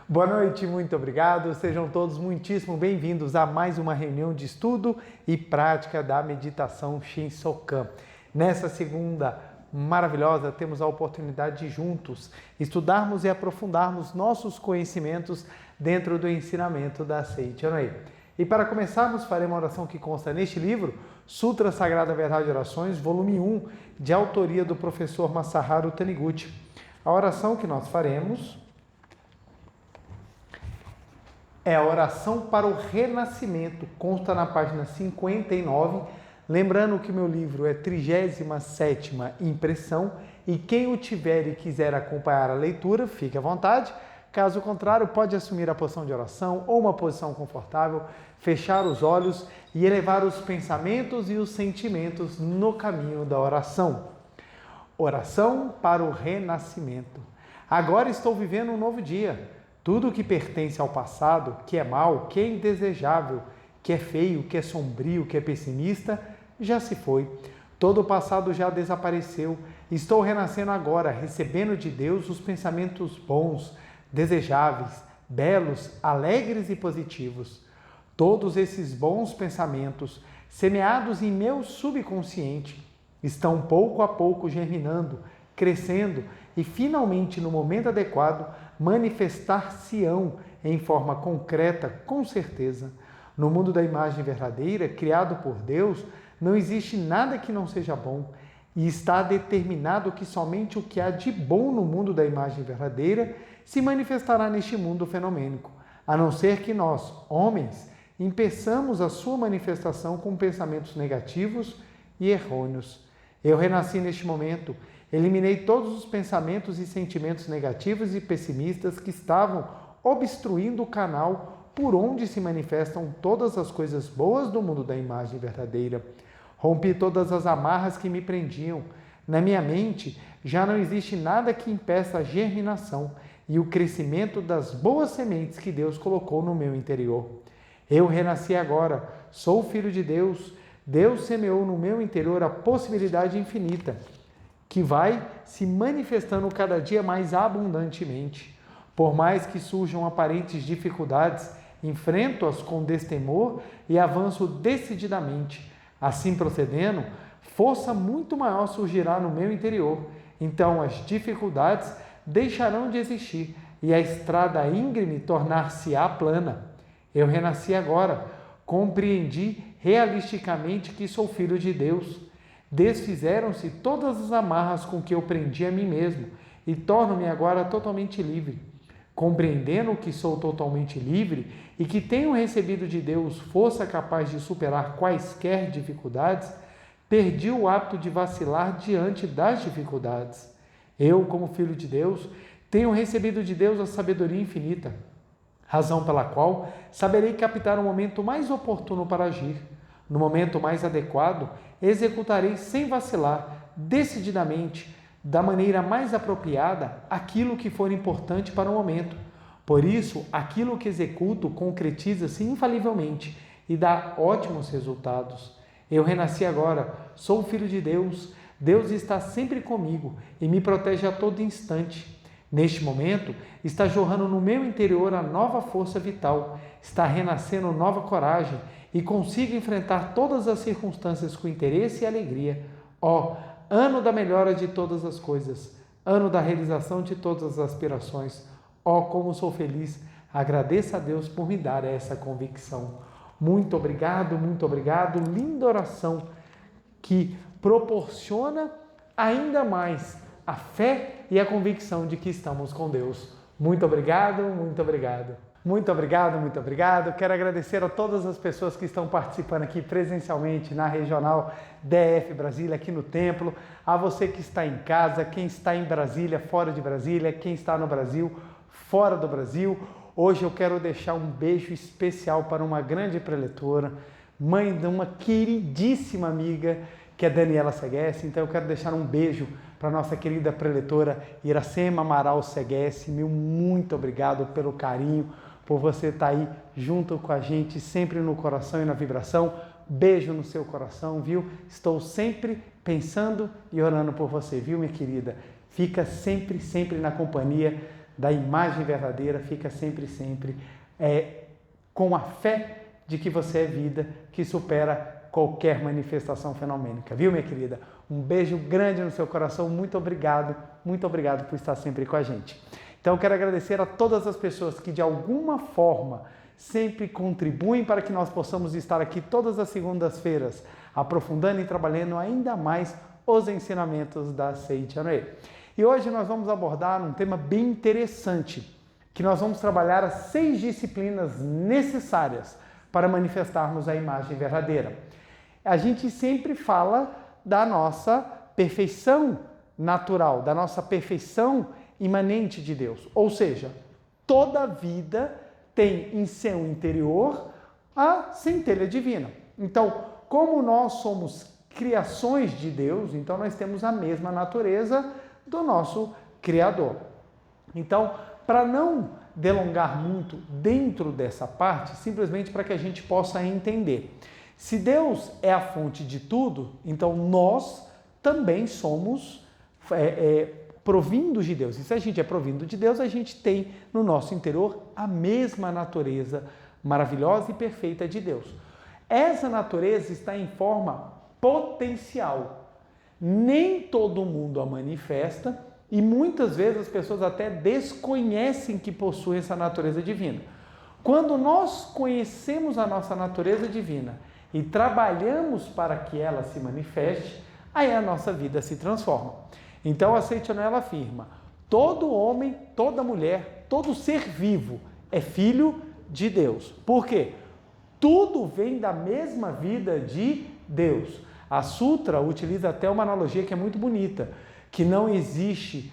Boa noite, muito obrigado. Sejam todos muitíssimo bem-vindos a mais uma reunião de estudo e prática da meditação Shinsokan. Nessa segunda maravilhosa, temos a oportunidade de juntos estudarmos e aprofundarmos nossos conhecimentos dentro do ensinamento da Seiichi Onoi. E para começarmos, faremos uma oração que consta neste livro, Sutra Sagrada Verdade e Orações, volume 1, de autoria do professor Masaharu Taniguchi. A oração que nós faremos é a oração para o renascimento, consta na página 59, lembrando que meu livro é 37ª impressão e quem o tiver e quiser acompanhar a leitura, fique à vontade. Caso contrário, pode assumir a posição de oração ou uma posição confortável, fechar os olhos e elevar os pensamentos e os sentimentos no caminho da oração. Oração para o renascimento. Agora estou vivendo um novo dia. Tudo que pertence ao passado, que é mau, que é indesejável, que é feio, que é sombrio, que é pessimista, já se foi. Todo o passado já desapareceu. Estou renascendo agora, recebendo de Deus os pensamentos bons, desejáveis, belos, alegres e positivos. Todos esses bons pensamentos, semeados em meu subconsciente, estão pouco a pouco germinando, crescendo e finalmente, no momento adequado, manifestar-se-ão em forma concreta, com certeza. No mundo da imagem verdadeira, criado por Deus, não existe nada que não seja bom e está determinado que somente o que há de bom no mundo da imagem verdadeira se manifestará neste mundo fenomênico, a não ser que nós, homens, impeçamos a sua manifestação com pensamentos negativos e errôneos. Eu renasci neste momento, eliminei todos os pensamentos e sentimentos negativos e pessimistas que estavam obstruindo o canal por onde se manifestam todas as coisas boas do mundo da imagem verdadeira. Rompi todas as amarras que me prendiam. Na minha mente já não existe nada que impeça a germinação e o crescimento das boas sementes que Deus colocou no meu interior. Eu renasci agora, sou filho de Deus. Deus semeou no meu interior a possibilidade infinita, que vai se manifestando cada dia mais abundantemente. Por mais que surjam aparentes dificuldades, enfrento-as com destemor e avanço decididamente. Assim procedendo, força muito maior surgirá no meu interior. Então as dificuldades deixarão de existir e a estrada íngreme tornar-se-á plana. Eu renasci agora, compreendi realisticamente que sou filho de Deus. Desfizeram-se todas as amarras com que eu prendi a mim mesmo e torno-me agora totalmente livre. Compreendendo que sou totalmente livre e que tenho recebido de Deus força capaz de superar quaisquer dificuldades, perdi o hábito de vacilar diante das dificuldades. Eu, como filho de Deus, tenho recebido de Deus a sabedoria infinita, razão pela qual saberei captar o momento mais oportuno para agir. No momento mais adequado, executarei sem vacilar, decididamente, da maneira mais apropriada, aquilo que for importante para o momento. Por isso, aquilo que executo concretiza-se infalivelmente e dá ótimos resultados. Eu renasci agora, sou filho de Deus. Deus está sempre comigo e me protege a todo instante. Neste momento, está jorrando no meu interior a nova força vital, está renascendo nova coragem e consigo enfrentar todas as circunstâncias com interesse e alegria. Ó, ano da melhora de todas as coisas, ano da realização de todas as aspirações. Ó, como sou feliz, agradeço a Deus por me dar essa convicção. Muito obrigado, linda oração que proporciona ainda mais a fé e a convicção de que estamos com Deus. Muito obrigado, muito obrigado. Muito obrigado, muito obrigado. Quero agradecer a todas as pessoas que estão participando aqui presencialmente na Regional DF Brasília, aqui no Templo. A você que está em casa, quem está em Brasília, fora de Brasília, quem está no Brasil, fora do Brasil. Hoje eu quero deixar um beijo especial para uma grande preletora, mãe de uma queridíssima amiga, que é Daniela Seguesse. Então eu quero deixar um beijo para a nossa querida preletora Iracema Amaral Seguesse. Meu muito obrigado pelo carinho, por você estar aí junto com a gente, sempre no coração e na vibração. Beijo no seu coração, viu? Estou sempre pensando e orando por você, viu, minha querida? Fica sempre na companhia da imagem verdadeira, fica sempre com a fé de que você é vida, que supera qualquer manifestação fenomênica. Viu, minha querida? Um beijo grande no seu coração. Muito obrigado por estar sempre com a gente. Então, eu quero agradecer a todas as pessoas que, de alguma forma, sempre contribuem para que nós possamos estar aqui todas as segundas-feiras, aprofundando e trabalhando ainda mais os ensinamentos da Seiichi. E hoje nós vamos abordar um tema bem interessante, que nós vamos trabalhar as 6 disciplinas necessárias para manifestarmos a imagem verdadeira. A gente sempre fala da nossa perfeição natural, da nossa perfeição imanente de Deus. Ou seja, toda vida tem em seu interior a centelha divina. Então, como nós somos criações de Deus, então nós temos a mesma natureza do nosso Criador. Então, para não delongar muito dentro dessa parte, simplesmente para que a gente possa entender. Se Deus é a fonte de tudo, então nós também somos provindos de Deus. E se a gente é provindo de Deus, a gente tem no nosso interior a mesma natureza maravilhosa e perfeita de Deus. Essa natureza está em forma potencial. Nem todo mundo a manifesta e muitas vezes as pessoas até desconhecem que possuem essa natureza divina. Quando nós conhecemos a nossa natureza divina e trabalhamos para que ela se manifeste, aí a nossa vida se transforma. Então a Seiichi ela afirma: todo homem, toda mulher, todo ser vivo é filho de Deus. Por quê? Tudo vem da mesma vida de Deus. A Sutra utiliza até uma analogia que é muito bonita, que não existe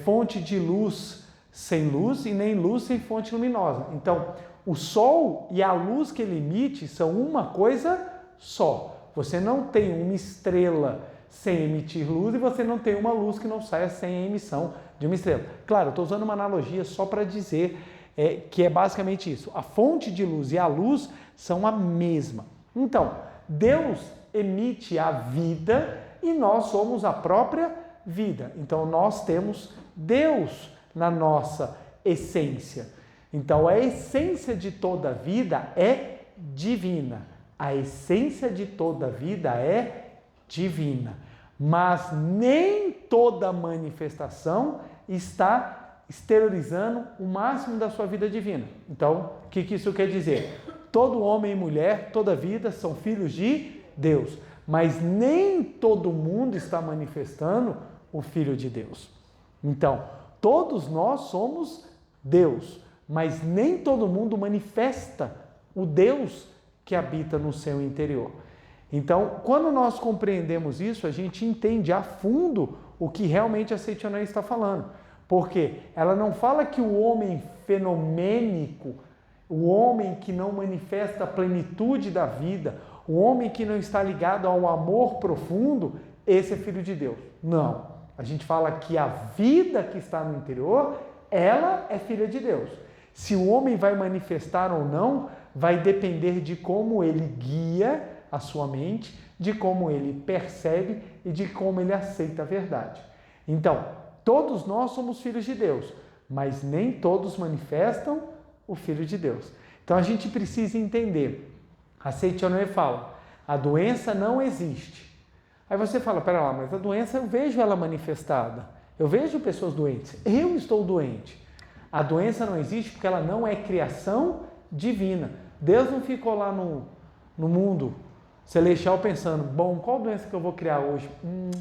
fonte de luz sem luz e nem luz sem fonte luminosa. Então, o Sol e a luz que ele emite são uma coisa só. Você não tem uma estrela sem emitir luz e você não tem uma luz que não saia sem a emissão de uma estrela. Claro, eu estou usando uma analogia só para dizer que é basicamente isso. A fonte de luz e a luz são a mesma. Então, Deus emite a vida e nós somos a própria vida. Então, nós temos Deus na nossa essência. Então, a essência de toda vida é divina. A essência de toda vida é divina. Mas nem toda manifestação está exteriorizando o máximo da sua vida divina. Então, o que isso quer dizer? Todo homem e mulher, toda vida são filhos de Deus. Mas nem todo mundo está manifestando o Filho de Deus. Então, todos nós somos Deus, mas nem todo mundo manifesta o Deus que habita no seu interior. Então, quando nós compreendemos isso, a gente entende a fundo o que realmente a Seiichi está falando. Porque ela não fala que o homem fenomênico, o homem que não manifesta a plenitude da vida, o homem que não está ligado ao amor profundo, esse é filho de Deus. Não. A gente fala que a vida que está no interior, ela é filha de Deus. Se o homem vai manifestar ou não, vai depender de como ele guia a sua mente, de como ele percebe e de como ele aceita a verdade. Então, todos nós somos filhos de Deus, mas nem todos manifestam o Filho de Deus. Então, a gente precisa entender. A Seiichi fala, a doença não existe. Aí você fala, pera lá, mas a doença eu vejo ela manifestada. Eu vejo pessoas doentes. Eu estou doente. A doença não existe porque ela não é criação divina. Deus não ficou lá no mundo celestial pensando, bom, qual doença que eu vou criar hoje?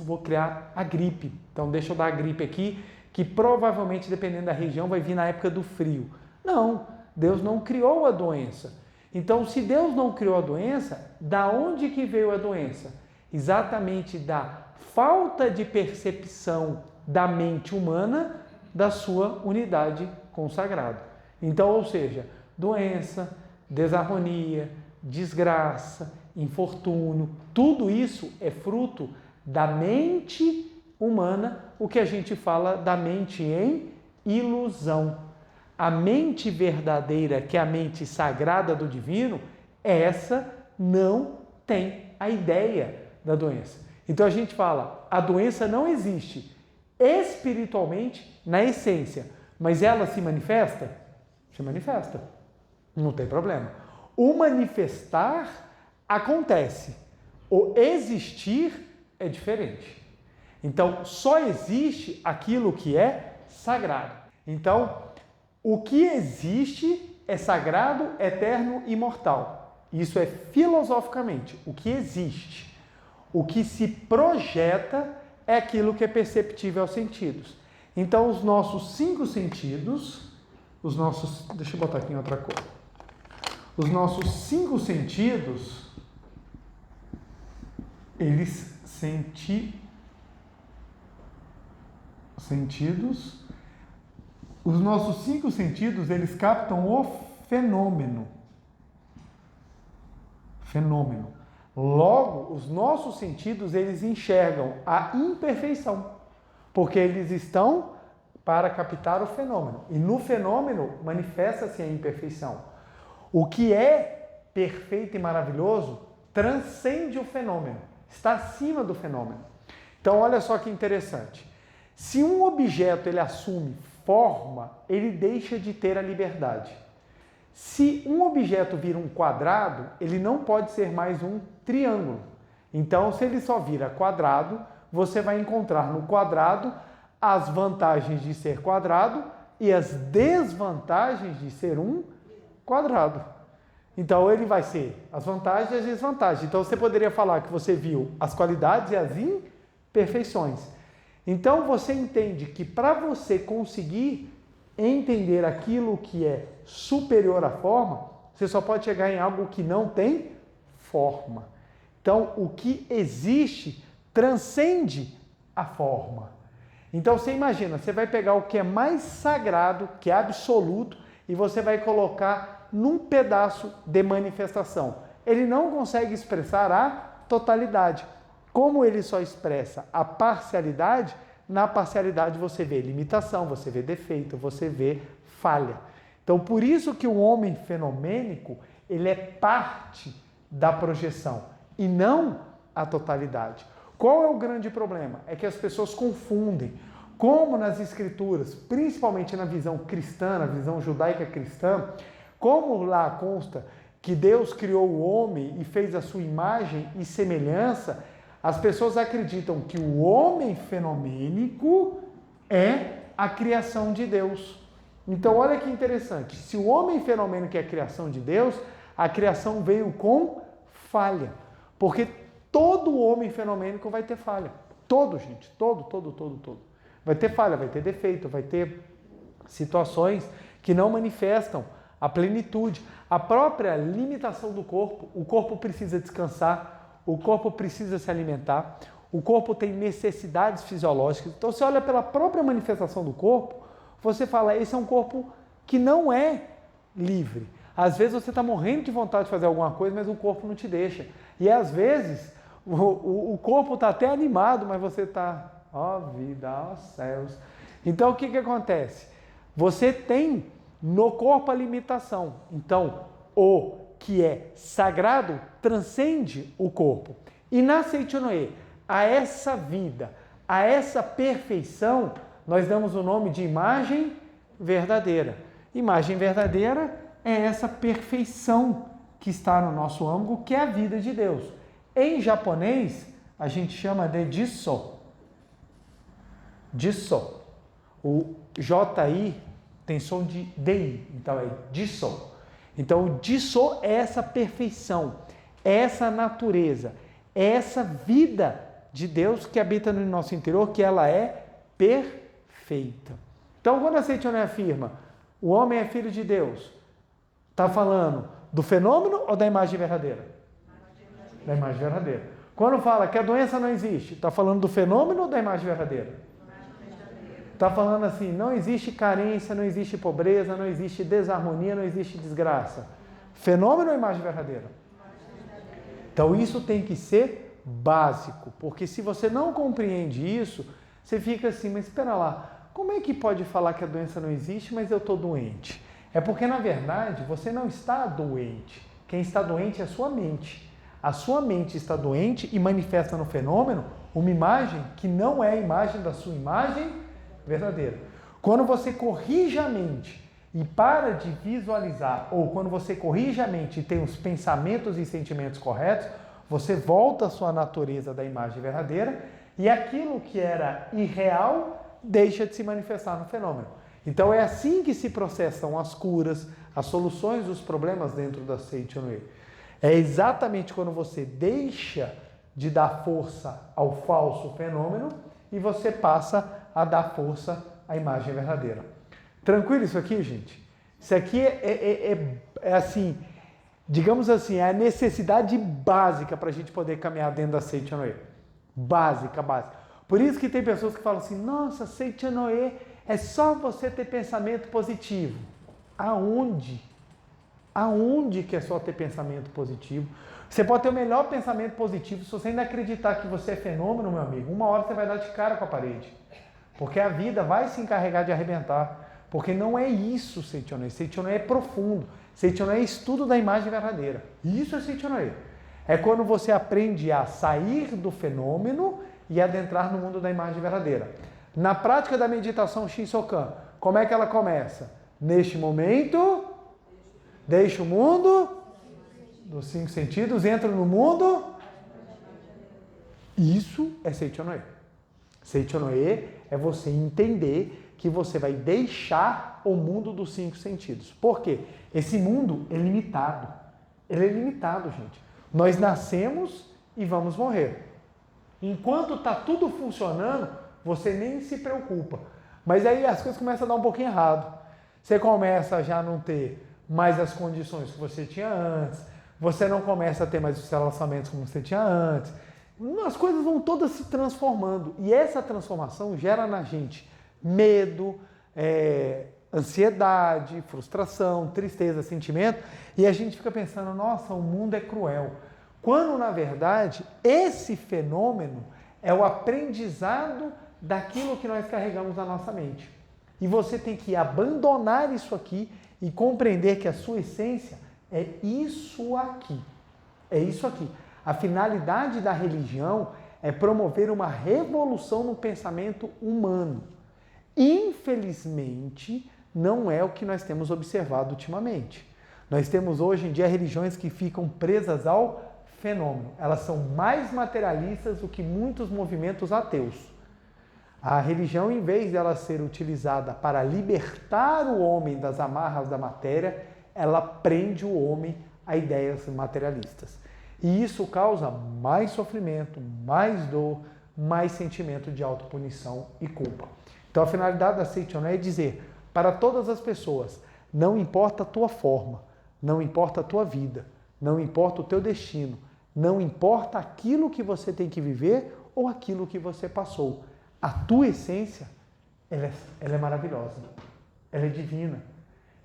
Vou criar a gripe. Então deixa eu dar a gripe aqui, que provavelmente, dependendo da região, vai vir na época do frio. Não, Deus não criou a doença. Então, se Deus não criou a doença, da onde que veio a doença? Exatamente da falta de percepção da mente humana da sua unidade consagrada. Então, ou seja, doença, desarmonia, desgraça, infortúnio, tudo isso é fruto da mente humana, o que a gente fala da mente em ilusão. A mente verdadeira, que é a mente sagrada do divino, essa não tem a ideia da doença. Então a gente fala, a doença não existe espiritualmente na essência, Mas ela se manifesta? Se manifesta. Não tem problema. O manifestar acontece. O existir é diferente. Então, só existe aquilo que é sagrado. Então, o que existe é sagrado, eterno e imortal. Isso é filosoficamente o que existe. O que se projeta é aquilo que é perceptível aos sentidos. Então, os nossos 5 sentidos, deixa eu botar aqui em outra cor. Os nossos 5 sentidos, eles os nossos 5 sentidos, eles captam o fenômeno. Logo, os nossos sentidos, eles enxergam a imperfeição, porque eles estão para captar o fenômeno. E no fenômeno manifesta-se a imperfeição. O que é perfeito e maravilhoso transcende o fenômeno, está acima do fenômeno. Então, olha só que interessante. Se um objeto ele assume forma, ele deixa de ter a liberdade. Se um objeto vira um quadrado, ele não pode ser mais um triângulo. Então, se ele só vira quadrado, você vai encontrar no quadrado as vantagens de ser quadrado e as desvantagens de ser um quadrado. Então, ele vai ser as vantagens e as desvantagens. Então, você poderia falar que você viu as qualidades e as imperfeições. Então, você entende que para você conseguir entender aquilo que é superior à forma, você só pode chegar em algo que não tem forma. Então, o que existe transcende a forma. Então, você imagina, você vai pegar o que é mais sagrado, que é absoluto, e você vai colocar num pedaço de manifestação. Ele não consegue expressar a totalidade. Como ele só expressa a parcialidade, na parcialidade você vê limitação, você vê defeito, você vê falha. Então, por isso que o homem fenomênico, ele é parte da projeção e não a totalidade. Qual é o grande problema? É que as pessoas confundem. Como nas escrituras, principalmente na visão cristã, na visão judaica cristã, como lá consta que Deus criou o homem e fez a sua imagem e semelhança, as pessoas acreditam que o homem fenomênico é a criação de Deus. Então, olha que interessante. Se o homem fenomênico é a criação de Deus, a criação veio com falha. Porque todo homem fenomênico vai ter falha. Todo, gente. Todo. Vai ter falha, vai ter defeito, vai ter situações que não manifestam a plenitude. A própria limitação do corpo. O corpo precisa descansar. O corpo precisa se alimentar, o corpo tem necessidades fisiológicas. Então, você olha pela própria manifestação do corpo, você fala, esse é um corpo que não é livre. Às vezes você está morrendo de vontade de fazer alguma coisa, mas o corpo não te deixa. E às vezes o corpo está até animado, mas você está, ó vida, ó céus. Então, o que acontece? Você tem no corpo a limitação. Então, o que é sagrado, transcende o corpo. E na Seitonoe, a essa vida, a essa perfeição, nós damos o nome de imagem verdadeira. Imagem verdadeira é essa perfeição que está no nosso âmago, que é a vida de Deus. Em japonês, a gente chama de Jisso. Jisso. O J-I tem som de DI, então é Jisso. Então, o Jisso é essa perfeição, é essa natureza, é essa vida de Deus que habita no nosso interior, que ela é perfeita. Então, quando a Seitonoe afirma, o homem é filho de Deus, está falando do fenômeno ou da imagem verdadeira? Da imagem verdadeira. Quando fala que a doença não existe, está falando do fenômeno ou da imagem verdadeira? Está falando assim, não existe carência, não existe pobreza, não existe desarmonia, não existe desgraça. Fenômeno ou imagem verdadeira? Então isso tem que ser básico, porque se você não compreende isso, você fica assim, mas espera lá, como é que pode falar que a doença não existe, mas eu estou doente? É porque na verdade você não está doente, quem está doente é a sua mente. A sua mente está doente e manifesta no fenômeno uma imagem que não é a imagem da sua imagem verdadeira. Quando você corrige a mente e para de visualizar, ou quando você corrige a mente e tem os pensamentos e sentimentos corretos, você volta à sua natureza da imagem verdadeira e aquilo que era irreal deixa de se manifestar no fenômeno. Então é assim que se processam as curas, as soluções dos problemas dentro da Seichonoye. É exatamente quando você deixa de dar força ao falso fenômeno e você passa a dar força à imagem verdadeira. Tranquilo isso aqui, gente? Isso aqui é assim, digamos assim, é a necessidade básica para a gente poder caminhar dentro da Seichonoye. Básica. Por isso que tem pessoas que falam assim, nossa, Seichonoye é só você ter pensamento positivo. Aonde? Aonde que é só ter pensamento positivo? Você pode ter o melhor pensamento positivo, se você ainda acreditar que você é fenômeno, meu amigo, uma hora você vai dar de cara com a parede. Porque a vida vai se encarregar de arrebentar. Porque não é isso Seichonoye. Seichonoye é profundo. Seichonoye é estudo da imagem verdadeira. Isso é Seichonoye. É quando você aprende a sair do fenômeno e adentrar no mundo da imagem verdadeira. Na prática da meditação Shinsokan, como é que ela começa? Neste momento, deixa o mundo dos 5 sentidos, entra no mundo. Isso é Seichonoye. Seichonoye é você entender que você vai deixar o mundo dos 5 sentidos. Por quê? Esse mundo é limitado. Ele é limitado, gente. Nós nascemos e vamos morrer. Enquanto está tudo funcionando, você nem se preocupa. Mas aí as coisas começam a dar um pouquinho errado. Você começa a já não ter mais as condições que você tinha antes. Você não começa a ter mais os relacionamentos como você tinha antes. As coisas vão todas se transformando. E essa transformação gera na gente medo, ansiedade, frustração, tristeza, sentimento. E a gente fica pensando, nossa, o mundo é cruel. Quando, na verdade, esse fenômeno é o aprendizado daquilo que nós carregamos na nossa mente. E você tem que abandonar isso aqui e compreender que a sua essência é isso aqui. É isso aqui. A finalidade da religião é promover uma revolução no pensamento humano. Infelizmente, não é o que nós temos observado ultimamente. Nós temos hoje em dia religiões que ficam presas ao fenômeno. Elas são mais materialistas do que muitos movimentos ateus. A religião, em vez de ela ser utilizada para libertar o homem das amarras da matéria, ela prende o homem a ideias materialistas. E isso causa mais sofrimento, mais dor, mais sentimento de autopunição e culpa. Então a finalidade da Seichonoye é dizer para todas as pessoas, não importa a tua forma, não importa a tua vida, não importa o teu destino, não importa aquilo que você tem que viver ou aquilo que você passou. A tua essência, ela é maravilhosa, ela é divina.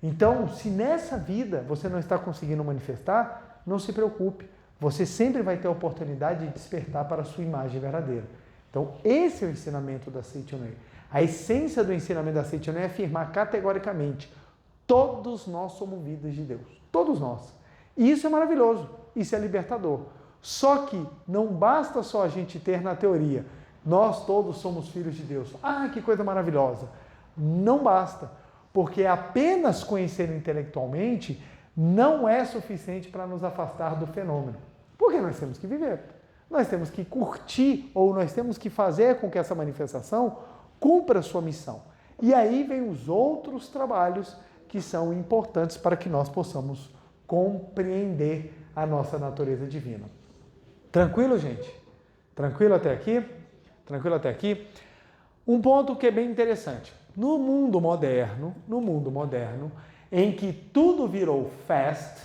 Então, se nessa vida você não está conseguindo manifestar, não se preocupe. Você sempre vai ter a oportunidade de despertar para a sua imagem verdadeira. Então, esse é o ensinamento da Seichonoye. A essência do ensinamento da Seichonoye é afirmar categoricamente, todos nós somos vidas de Deus. Todos nós. E isso é maravilhoso, isso é libertador. Só que não basta só a gente ter na teoria, nós todos somos filhos de Deus. Ah, que coisa maravilhosa. Não basta, porque apenas conhecer intelectualmente não é suficiente para nos afastar do fenômeno. Porque nós temos que viver. Nós temos que curtir ou nós temos que fazer com que essa manifestação cumpra a sua missão. E aí vem os outros trabalhos que são importantes para que nós possamos compreender a nossa natureza divina. Tranquilo, gente? Tranquilo até aqui? Tranquilo até aqui? Um ponto que é bem interessante. No mundo moderno, em que tudo virou fast,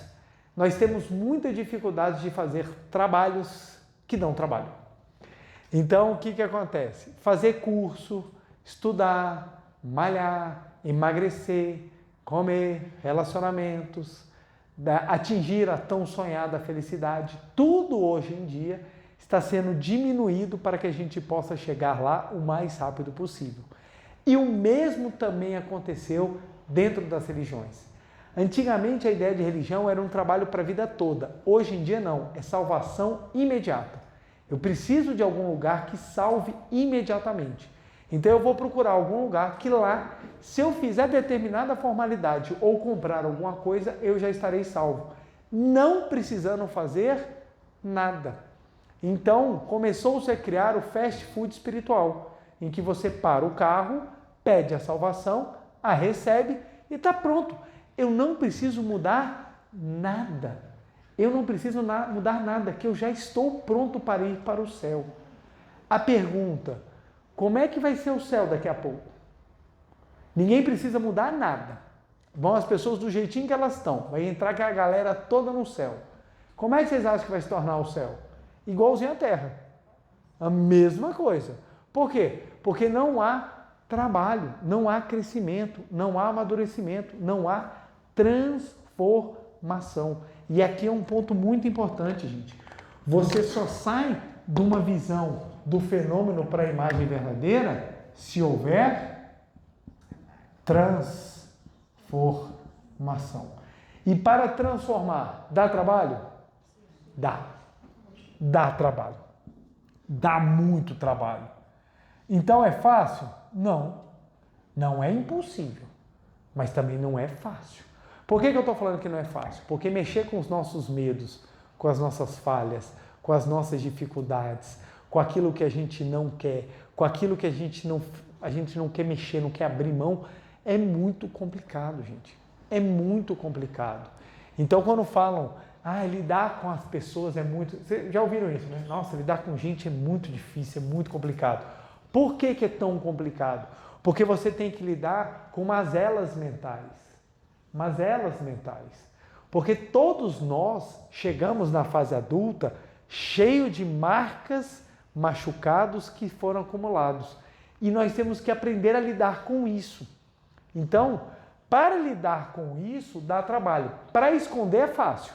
nós temos muita dificuldade de fazer trabalhos que não trabalham. Então, o que acontece? Fazer curso, estudar, malhar, emagrecer, comer, relacionamentos, atingir a tão sonhada felicidade, tudo hoje em dia está sendo diminuído para que a gente possa chegar lá o mais rápido possível. E o mesmo também aconteceu dentro das religiões. Antigamente a ideia de religião era um trabalho para a vida toda. Hoje em dia não, é salvação imediata. Eu preciso de algum lugar que salve imediatamente. Então eu vou procurar algum lugar que lá, se eu fizer determinada formalidade ou comprar alguma coisa, eu já estarei salvo, não precisando fazer nada. Então começou-se a criar o fast food espiritual, em que você para o carro, pede a salvação, a recebe e está pronto. Eu não preciso mudar nada. Eu não preciso mudar nada, que eu já estou pronto para ir para o céu. A pergunta: como é que vai ser o céu daqui a pouco? Ninguém precisa mudar nada. Vão as pessoas do jeitinho que elas estão. Vai entrar a galera toda no céu. Como é que vocês acham que vai se tornar o céu? Igualzinho à Terra. A mesma coisa. Por quê? Porque não há trabalho, não há crescimento, não há amadurecimento, não há transformação. E aqui é um ponto muito importante, gente. Você só sai de uma visão do fenômeno para a imagem verdadeira se houver transformação. E para transformar, dá trabalho? Dá. Dá trabalho. Dá muito trabalho. Então é fácil? Não. Não é impossível. Mas também não é fácil. Por que eu estou falando que não é fácil? Porque mexer com os nossos medos, com as nossas falhas, com as nossas dificuldades, com aquilo que a gente não quer, com aquilo que a gente não quer mexer, não quer abrir mão, é muito complicado, gente. É muito complicado. Então, quando falam, lidar com as pessoas é muito... Vocês já ouviram isso, né? Nossa, lidar com gente é muito difícil, é muito complicado. Por que é tão complicado? Porque você tem que lidar com mazelas mentais. Mazelas mentais. Porque todos nós chegamos na fase adulta cheio de marcas, machucados que foram acumulados. E nós temos que aprender a lidar com isso. Então, para lidar com isso, dá trabalho. Para esconder é fácil.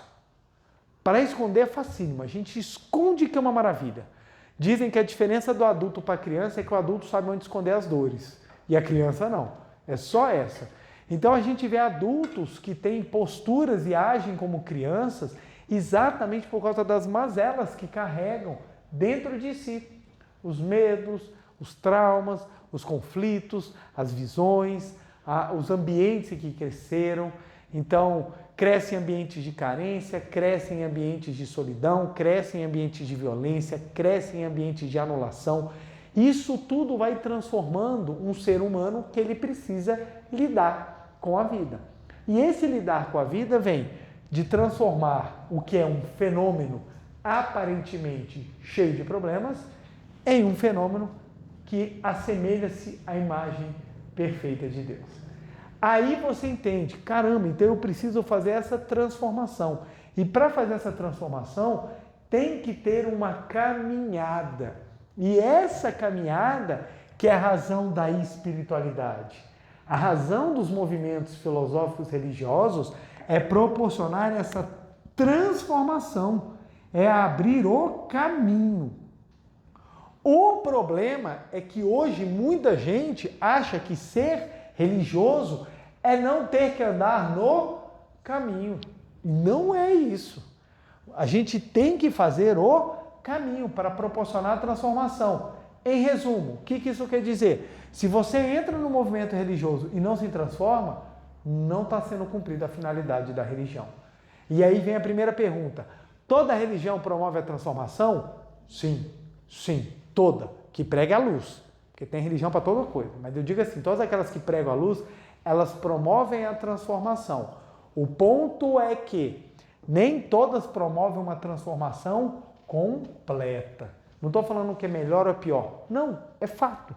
Para esconder é facílimo. A gente esconde, que é uma maravilha. Dizem que a diferença do adulto para a criança é que o adulto sabe onde esconder as dores. E a criança não. É só essa. Então a gente vê adultos que têm posturas e agem como crianças exatamente por causa das mazelas que carregam dentro de si. Os medos, os traumas, os conflitos, as visões, os ambientes que cresceram. Então, cresce em ambientes de carência, cresce em ambientes de solidão, cresce em ambientes de violência, cresce em ambientes de anulação. Isso tudo vai transformando um ser humano que ele precisa lidar com a vida. E esse lidar com a vida vem de transformar o que é um fenômeno aparentemente cheio de problemas em um fenômeno que assemelha-se à imagem perfeita de Deus. Aí você entende, caramba, então eu preciso fazer essa transformação. E para fazer essa transformação, tem que ter uma caminhada. E essa caminhada que é a razão da espiritualidade. A razão dos movimentos filosóficos religiosos é proporcionar essa transformação, é abrir o caminho. O problema é que hoje muita gente acha que ser religioso é não ter que andar no caminho. Não é isso. A gente tem que fazer o caminho para proporcionar a transformação. Em resumo, o que isso quer dizer? Se você entra no movimento religioso e não se transforma, não está sendo cumprida a finalidade da religião. E aí vem a primeira pergunta. Toda religião promove a transformação? Sim, toda. Que prega a luz. Porque tem religião para toda coisa. Mas eu digo assim, todas aquelas que pregam a luz, elas promovem a transformação. O ponto é que nem todas promovem uma transformação completa. Não estou falando que é melhor ou pior. Não, é fato.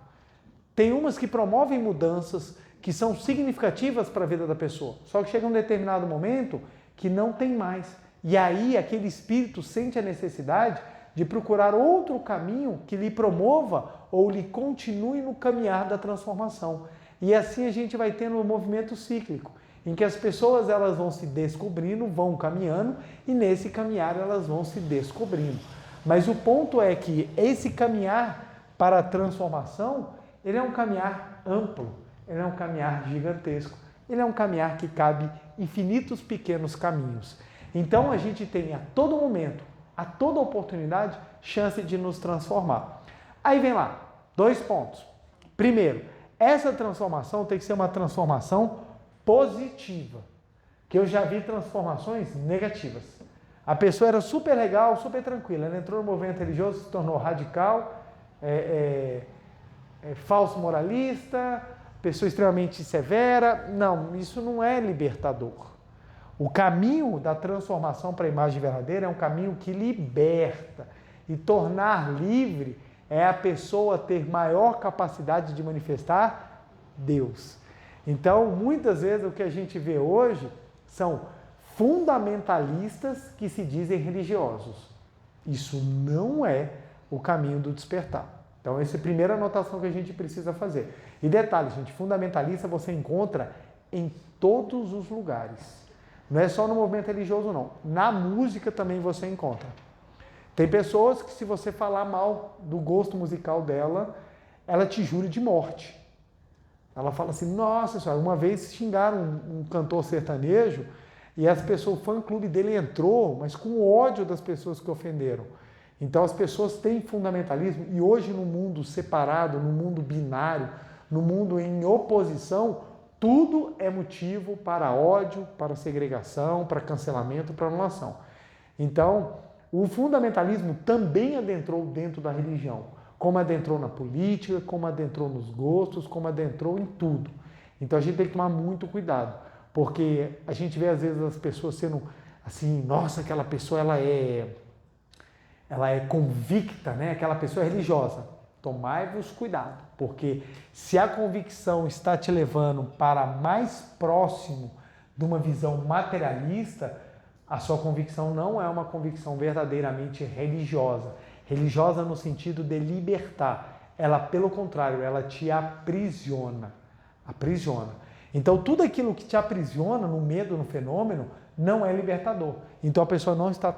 Tem umas que promovem mudanças que são significativas para a vida da pessoa. Só que chega um determinado momento que não tem mais. E aí aquele espírito sente a necessidade de procurar outro caminho que lhe promova ou lhe continue no caminhar da transformação. E assim a gente vai tendo um movimento cíclico, em que as pessoas elas vão se descobrindo, vão caminhando e nesse caminhar elas vão se descobrindo. Mas o ponto é que esse caminhar para a transformação, ele é um caminhar amplo, ele é um caminhar gigantesco, ele é um caminhar que cabe infinitos pequenos caminhos. Então a gente tem a todo momento, a toda oportunidade, chance de nos transformar. Aí vem lá, 2 pontos. Primeiro, essa transformação tem que ser uma transformação positiva, que eu já vi transformações negativas. A pessoa era super legal, super tranquila, ela entrou no movimento religioso, se tornou radical, falso moralista, pessoa extremamente severa. Não, isso não é libertador. O caminho da transformação para a imagem verdadeira é um caminho que liberta. E tornar livre é a pessoa ter maior capacidade de manifestar Deus. Então, muitas vezes o que a gente vê hoje são fundamentalistas que se dizem religiosos. Isso não é o caminho do despertar. Então, essa é a primeira anotação que a gente precisa fazer. E detalhe, gente, fundamentalista você encontra em todos os lugares. Não é só no movimento religioso, não. Na música também você encontra. Tem pessoas que, se você falar mal do gosto musical dela, ela te jura de morte. Ela fala assim, nossa senhora, uma vez xingaram um cantor sertanejo e as pessoas, o fã-clube dele entrou, mas com ódio das pessoas que ofenderam. Então as pessoas têm fundamentalismo e hoje no mundo separado, no mundo binário, no mundo em oposição, tudo é motivo para ódio, para segregação, para cancelamento, para anulação. Então, o fundamentalismo também adentrou dentro da religião, como adentrou na política, como adentrou nos gostos, como adentrou em tudo. Então a gente tem que tomar muito cuidado, porque a gente vê às vezes as pessoas sendo assim, nossa, aquela pessoa ela é convicta, né? Aquela pessoa é religiosa. Tomai-vos cuidado, porque se a convicção está te levando para mais próximo de uma visão materialista, a sua convicção não é uma convicção verdadeiramente religiosa. Religiosa no sentido de libertar. Ela, pelo contrário, ela te aprisiona. Aprisiona. Então, tudo aquilo que te aprisiona no medo, no fenômeno, não é libertador. Então, a pessoa não está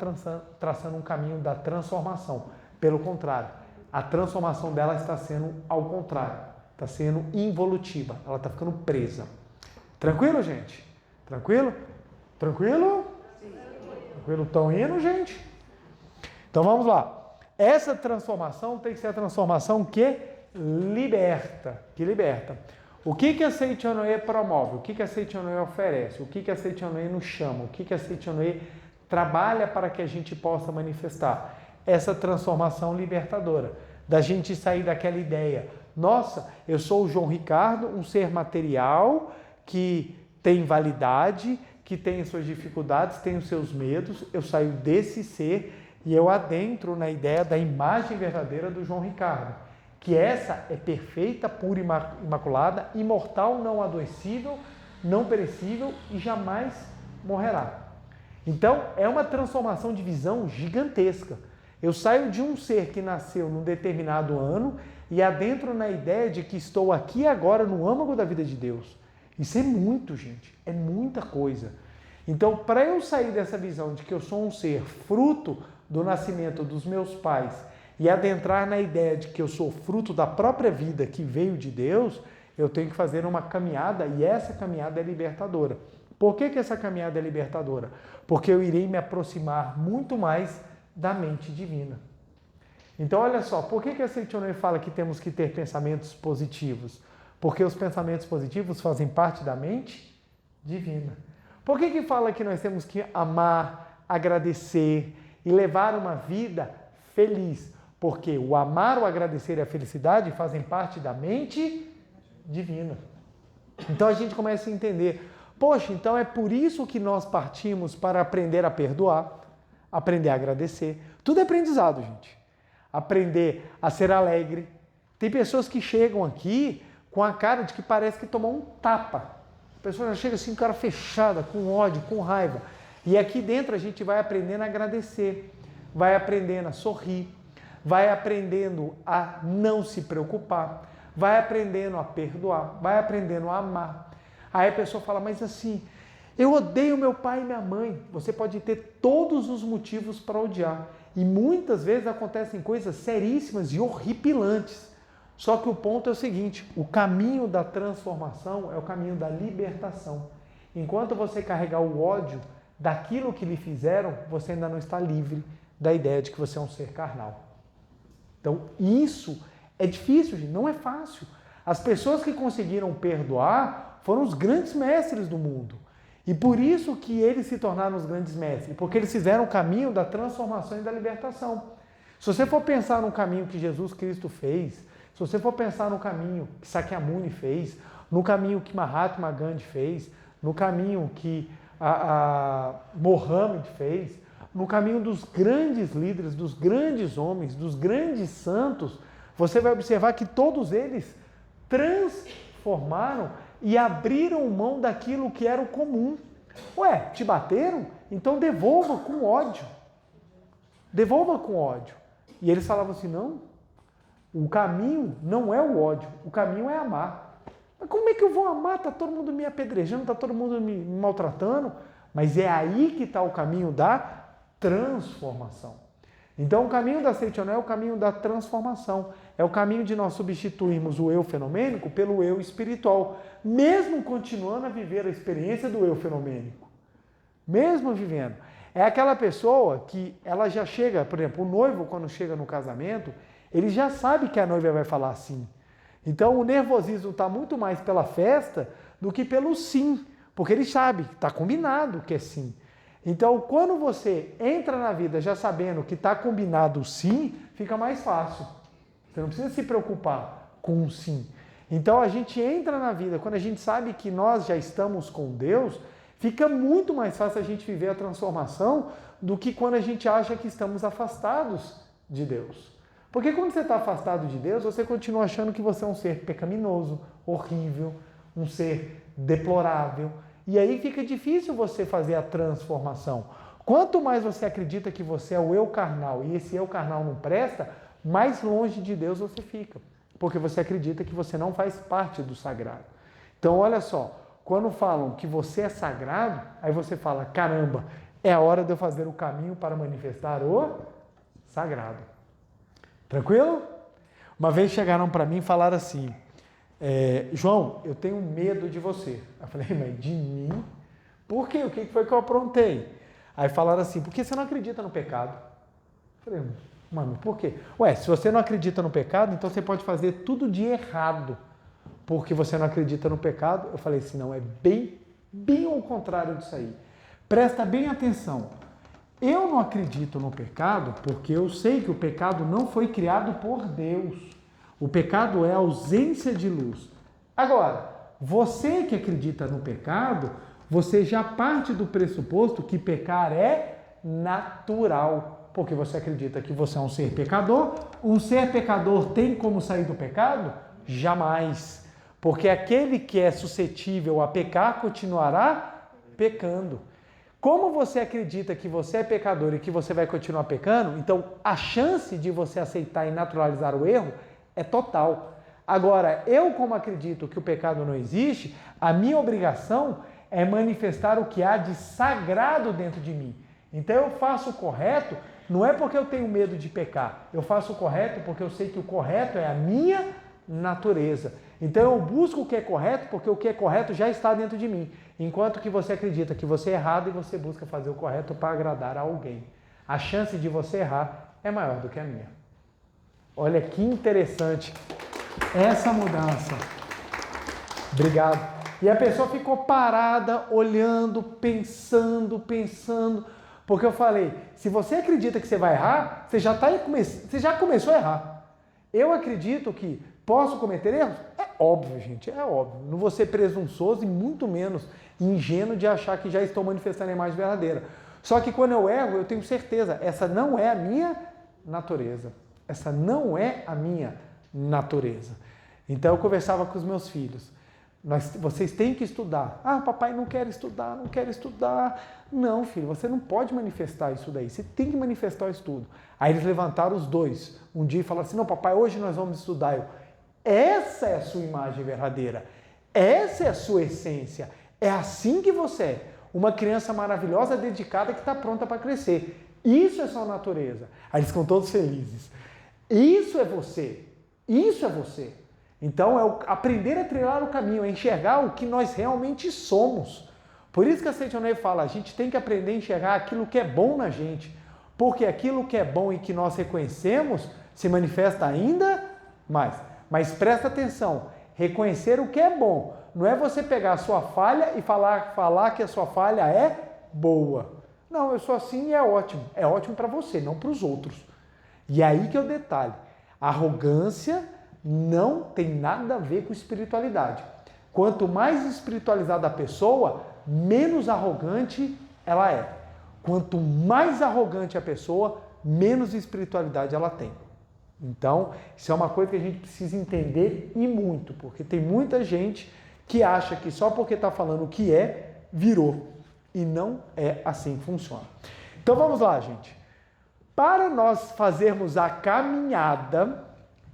traçando um caminho da transformação. Pelo contrário, a transformação dela está sendo ao contrário. Está sendo involutiva. Ela está ficando presa. Tranquilo, gente? Tranquilo? Tranquilo? Tranquilo? Estão indo, gente? Então, vamos lá. Essa transformação tem que ser a transformação que liberta. Que liberta. O que a Seichonoye promove? O que a Seichonoye oferece? O que a Seichonoye nos chama? O que a Seichonoye trabalha para que a gente possa manifestar? Essa transformação libertadora. Da gente sair daquela ideia. Nossa, eu sou o João Ricardo, um ser material que tem validade, que tem as suas dificuldades, tem os seus medos. Eu saio desse ser e eu adentro na ideia da imagem verdadeira do João Ricardo. Que essa é perfeita, pura, imaculada, imortal, não adoecível, não perecível e jamais morrerá. Então, é uma transformação de visão gigantesca. Eu saio de um ser que nasceu num determinado ano e adentro na ideia de que estou aqui agora no âmago da vida de Deus. Isso é muito, gente. É muita coisa. Então, para eu sair dessa visão de que eu sou um ser fruto do nascimento dos meus pais e adentrar na ideia de que eu sou fruto da própria vida que veio de Deus, eu tenho que fazer uma caminhada e essa caminhada é libertadora. Por que essa caminhada é libertadora? Porque eu irei me aproximar muito mais da mente divina. Então, olha só, por que a Seichonoye fala que temos que ter pensamentos positivos? Porque os pensamentos positivos fazem parte da mente divina. Por que fala que nós temos que amar, agradecer e levar uma vida feliz? Porque o amar, o agradecer e a felicidade fazem parte da mente divina. Então a gente começa a entender, poxa, então é por isso que nós partimos para aprender a perdoar, aprender a agradecer. Tudo é aprendizado, gente. Aprender a ser alegre. Tem pessoas que chegam aqui com a cara de que parece que tomou um tapa. A pessoa já chega assim, cara fechada, com ódio, com raiva. E aqui dentro a gente vai aprendendo a agradecer, vai aprendendo a sorrir, vai aprendendo a não se preocupar, vai aprendendo a perdoar, vai aprendendo a amar. Aí a pessoa fala, mas assim, eu odeio meu pai e minha mãe. Você pode ter todos os motivos para odiar. E muitas vezes acontecem coisas seríssimas e horripilantes. Só que o ponto é o seguinte, o caminho da transformação é o caminho da libertação. Enquanto você carregar o ódio daquilo que lhe fizeram, você ainda não está livre da ideia de que você é um ser carnal. Então, isso é difícil, gente, não é fácil. As pessoas que conseguiram perdoar foram os grandes mestres do mundo. E por isso que eles se tornaram os grandes mestres, porque eles fizeram o caminho da transformação e da libertação. Se você for pensar no caminho que Jesus Cristo fez, se você for pensar no caminho que Sakyamuni fez, no caminho que Mahatma Gandhi fez, no caminho que Mohammed fez, no caminho dos grandes líderes, dos grandes homens, dos grandes santos, você vai observar que todos eles transformaram e abriram mão daquilo que era o comum. Ué, te bateram? Então devolva com ódio. Devolva com ódio. E eles falavam assim, não, o caminho não é o ódio, o caminho é amar. Mas como é que eu vou amar? Está todo mundo me apedrejando, está todo mundo me maltratando. Mas é aí que está o caminho da transformação. Então o caminho da Seichono é o caminho da transformação. É o caminho de nós substituirmos o eu fenomênico pelo eu espiritual, mesmo continuando a viver a experiência do eu fenomênico. Mesmo vivendo. É aquela pessoa que ela já chega, por exemplo, o noivo quando chega no casamento, ele já sabe que a noiva vai falar sim. Então o nervosismo está muito mais pela festa do que pelo sim, porque ele sabe, está combinado que é sim. Então quando você entra na vida já sabendo que está combinado o sim, fica mais fácil. Você não precisa se preocupar com o sim. Então a gente entra na vida, quando a gente sabe que nós já estamos com Deus, fica muito mais fácil a gente viver a transformação do que quando a gente acha que estamos afastados de Deus. Porque quando você está afastado de Deus, você continua achando que você é um ser pecaminoso, horrível, um ser deplorável. E aí fica difícil você fazer a transformação. Quanto mais você acredita que você é o eu carnal e esse eu carnal não presta, mais longe de Deus você fica. Porque você acredita que você não faz parte do sagrado. Então olha só, quando falam que você é sagrado, aí você fala, caramba, é a hora de eu fazer o caminho para manifestar o sagrado. Tranquilo? Uma vez chegaram para mim e falaram assim, João, eu tenho medo de você. Eu falei, mas de mim? Por quê? O que foi que eu aprontei? Aí falaram assim, porque você não acredita no pecado. Eu falei, mano, por quê? Ué, se você não acredita no pecado, então você pode fazer tudo de errado. Porque você não acredita no pecado. Eu falei assim, não, é bem ao contrário disso aí. Presta bem atenção. Eu não acredito no pecado porque eu sei que o pecado não foi criado por Deus. O pecado é a ausência de luz. Agora, você que acredita no pecado, você já parte do pressuposto que pecar é natural. Porque você acredita que você é um ser pecador. Um ser pecador tem como sair do pecado? Jamais. Porque aquele que é suscetível a pecar continuará pecando. Como você acredita que você é pecador e que você vai continuar pecando, então a chance de você aceitar e naturalizar o erro é total. Agora, eu como acredito que o pecado não existe, a minha obrigação é manifestar o que há de sagrado dentro de mim. Então eu faço o correto, não é porque eu tenho medo de pecar, eu faço o correto porque eu sei que o correto é a minha natureza. Então eu busco o que é correto porque o que é correto já está dentro de mim. Enquanto que você acredita que você é errado e você busca fazer o correto para agradar a alguém. A chance de você errar é maior do que a minha. Olha que interessante essa mudança. Obrigado. E a pessoa ficou parada, olhando, pensando. Porque eu falei, se você acredita que você vai errar, você já começou a errar. Eu acredito que posso cometer erros? É óbvio, gente, é óbvio. Não vou ser presunçoso e muito menos ingênuo de achar que já estou manifestando a imagem verdadeira. Só que quando eu erro, eu tenho certeza, essa não é a minha natureza. Essa não é a minha natureza. Então eu conversava com os meus filhos. Vocês têm que estudar. Ah, papai não quer estudar, não quer estudar. Não, filho, você não pode manifestar isso daí. Você tem que manifestar o estudo. Aí eles levantaram os dois. Um dia e falaram assim, não, papai, hoje nós vamos estudar. Essa é a sua imagem verdadeira. Essa é a sua essência. É assim que você é. Uma criança maravilhosa, dedicada, que está pronta para crescer. Isso é sua natureza. Aí eles ficam todos felizes. Isso é você. Isso é você. Então é aprender a trilhar o caminho, é enxergar o que nós realmente somos. Por isso que a Seichono fala, a gente tem que aprender a enxergar aquilo que é bom na gente. Porque aquilo que é bom e que nós reconhecemos se manifesta ainda mais. Mas presta atenção, reconhecer o que é bom. Não é você pegar a sua falha e falar que a sua falha é boa. Não, eu sou assim e é ótimo. É ótimo para você, não para os outros. E aí que é o detalhe. A arrogância não tem nada a ver com espiritualidade. Quanto mais espiritualizada a pessoa, menos arrogante ela é. Quanto mais arrogante a pessoa, menos espiritualidade ela tem. Então, isso é uma coisa que a gente precisa entender e muito, porque tem muita gente que acha que só porque está falando o que é, virou. E não é assim que funciona. Então vamos lá, gente. Para nós fazermos a caminhada,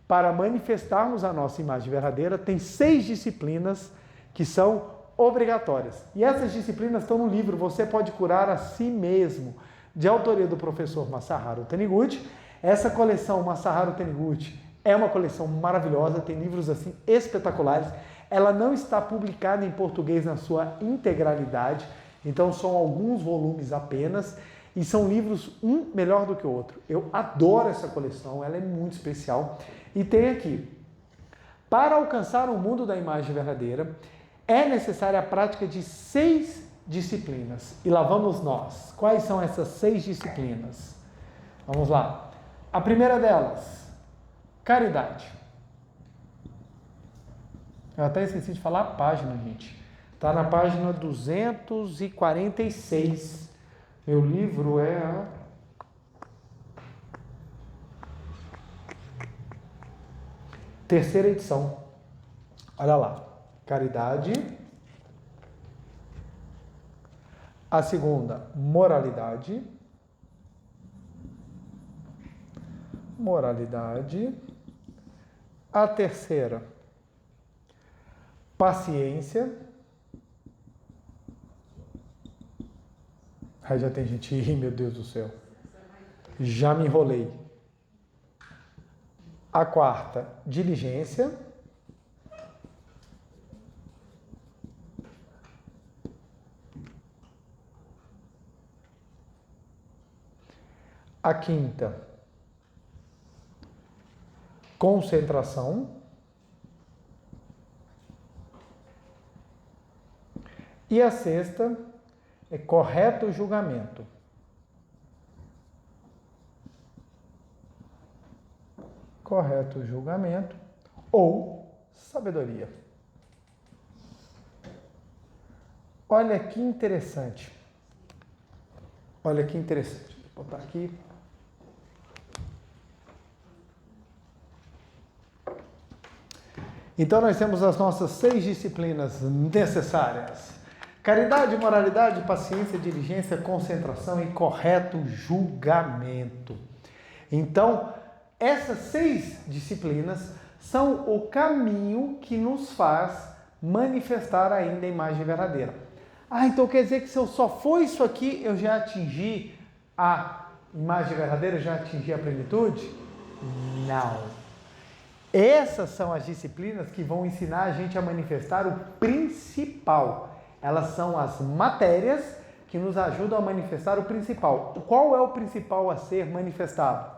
para manifestarmos a nossa imagem verdadeira, tem 6 disciplinas que são obrigatórias. E essas disciplinas estão no livro Você Pode Curar a Si Mesmo, de autoria do professor Masaharu Taniguchi. Essa coleção Masaharu Taniguchi é uma coleção maravilhosa, tem livros assim espetaculares. Ela não está publicada em português na sua integralidade, então são alguns volumes apenas e são livros um melhor do que o outro. Eu adoro essa coleção, ela é muito especial. E tem aqui, para alcançar o mundo da imagem verdadeira, é necessária a prática de 6 disciplinas. E lá vamos nós. Quais são essas 6 disciplinas? Vamos lá. A primeira delas, caridade. Eu até esqueci de falar a página, gente. Está na página 246. Meu livro é a... terceira edição. Olha lá. Caridade. A segunda, moralidade. Moralidade. A terceira, paciência. Aí já tem gente, meu Deus do céu. Já me enrolei. A quarta, diligência. A quinta, concentração. E a sexta é correto julgamento. Correto julgamento ou sabedoria. Olha que interessante. Olha que interessante. Vou botar aqui. Então nós temos as nossas 6 disciplinas necessárias. Caridade, moralidade, paciência, diligência, concentração e correto julgamento. Então, essas 6 disciplinas são o caminho que nos faz manifestar ainda a imagem verdadeira. Ah, então quer dizer que se eu só for isso aqui, eu já atingi a imagem verdadeira, eu já atingi a plenitude? Não. Essas são as disciplinas que vão ensinar a gente a manifestar o principal. Elas são as matérias que nos ajudam a manifestar o principal. Qual é o principal a ser manifestado?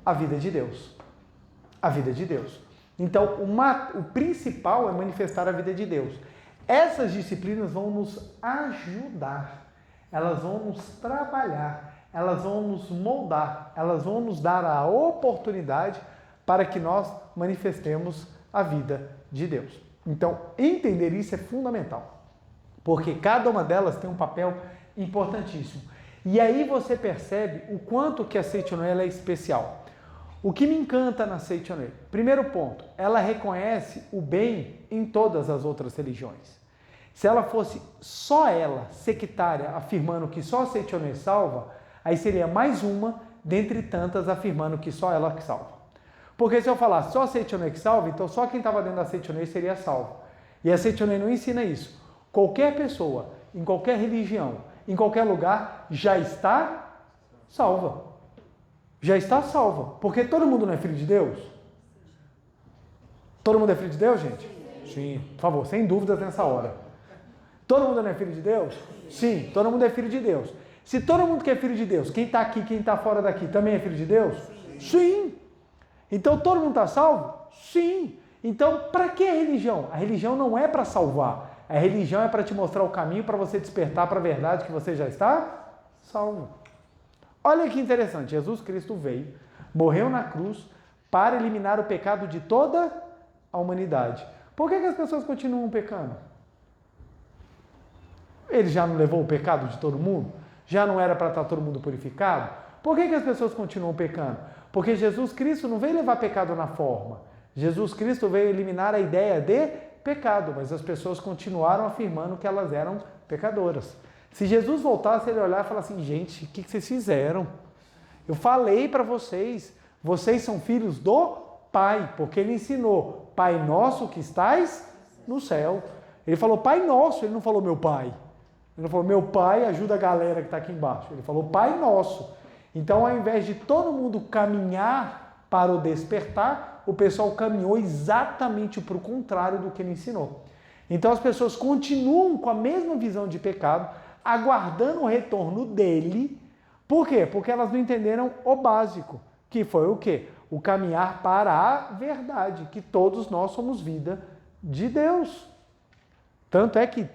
A vida de Deus. A vida de Deus. Então, o principal é manifestar a vida de Deus. Essas disciplinas vão nos ajudar, elas vão nos trabalhar, elas vão nos moldar, elas vão nos dar a oportunidade para que nós manifestemos a vida de Deus. Então, entender isso é fundamental, porque cada uma delas tem um papel importantíssimo. E aí você percebe o quanto que a Seichono é especial. O que me encanta na Seichono, primeiro ponto, ela reconhece o bem em todas as outras religiões. Se ela fosse só ela, sectária, afirmando que só a Seichono salva, aí seria mais uma dentre tantas afirmando que só ela que salva. Porque se eu falar só a Seichono que salva, então só quem estava dentro da Seichono seria salvo. E a Seichono não ensina isso. Qualquer pessoa, em qualquer religião, em qualquer lugar, já está salva. Já está salva. Porque todo mundo não é filho de Deus? Todo mundo é filho de Deus, gente? Sim. Por favor, sem dúvidas nessa hora. Todo mundo não é filho de Deus? Sim, todo mundo é filho de Deus. Se todo mundo que é filho de Deus, quem está aqui, quem está fora daqui, também é filho de Deus? Sim. Então todo mundo está salvo? Sim. Então, para que a religião? A religião não é para salvar. A religião é para te mostrar o caminho para você despertar para a verdade que você já está salvo. Olha que interessante, Jesus Cristo veio, morreu na cruz para eliminar o pecado de toda a humanidade. Por que as pessoas continuam pecando? Ele já não levou o pecado de todo mundo? Já não era para estar todo mundo purificado? Por que as pessoas continuam pecando? Porque Jesus Cristo não veio levar pecado na forma. Jesus Cristo veio eliminar a ideia de pecado, mas as pessoas continuaram afirmando que elas eram pecadoras. Se Jesus voltasse, ele olhar e falar assim, gente, o que vocês fizeram? Eu falei para vocês, vocês são filhos do Pai, porque ele ensinou, Pai nosso que estais no céu. Ele falou Pai nosso, ele não falou meu Pai. Ele não falou meu Pai, ajuda a galera que está aqui embaixo. Ele falou Pai nosso. Então, ao invés de todo mundo caminhar para o despertar, o pessoal caminhou exatamente para o contrário do que ele ensinou. Então, as pessoas continuam com a mesma visão de pecado, aguardando o retorno dele. Por quê? Porque elas não entenderam o básico, que foi o quê? O caminhar para a verdade, que todos nós somos vida de Deus. Tanto é que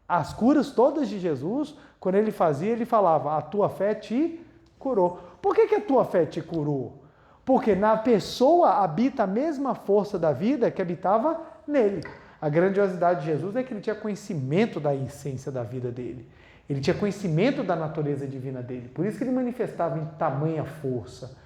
as curas todas de Jesus, quando ele fazia, ele falava, a tua fé te curou. Por que a tua fé te curou? Porque na pessoa habita a mesma força da vida que habitava nele. A grandiosidade de Jesus é que ele tinha conhecimento da essência da vida dele. Ele tinha conhecimento da natureza divina dele. Por isso que ele manifestava em tamanha força.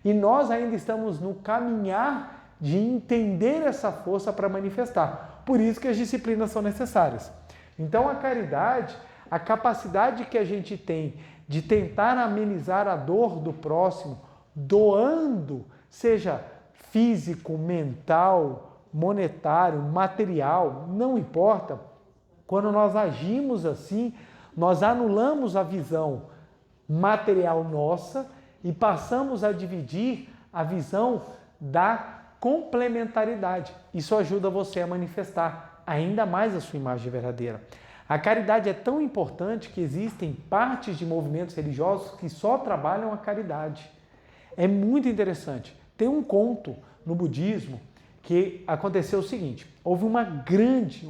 E nós ainda estamos no caminhar de entender essa força para manifestar. Por isso que as disciplinas são necessárias. Então a caridade, a capacidade que a gente tem de tentar amenizar a dor do próximo, doando, seja físico, mental, monetário, material, não importa. Quando nós agimos assim, nós anulamos a visão material nossa e passamos a dividir a visão da complementaridade. Isso ajuda você a manifestar ainda mais a sua imagem verdadeira. A caridade é tão importante que existem partes de movimentos religiosos que só trabalham a caridade. É muito interessante. Tem um conto no budismo que aconteceu o seguinte, houve uma grande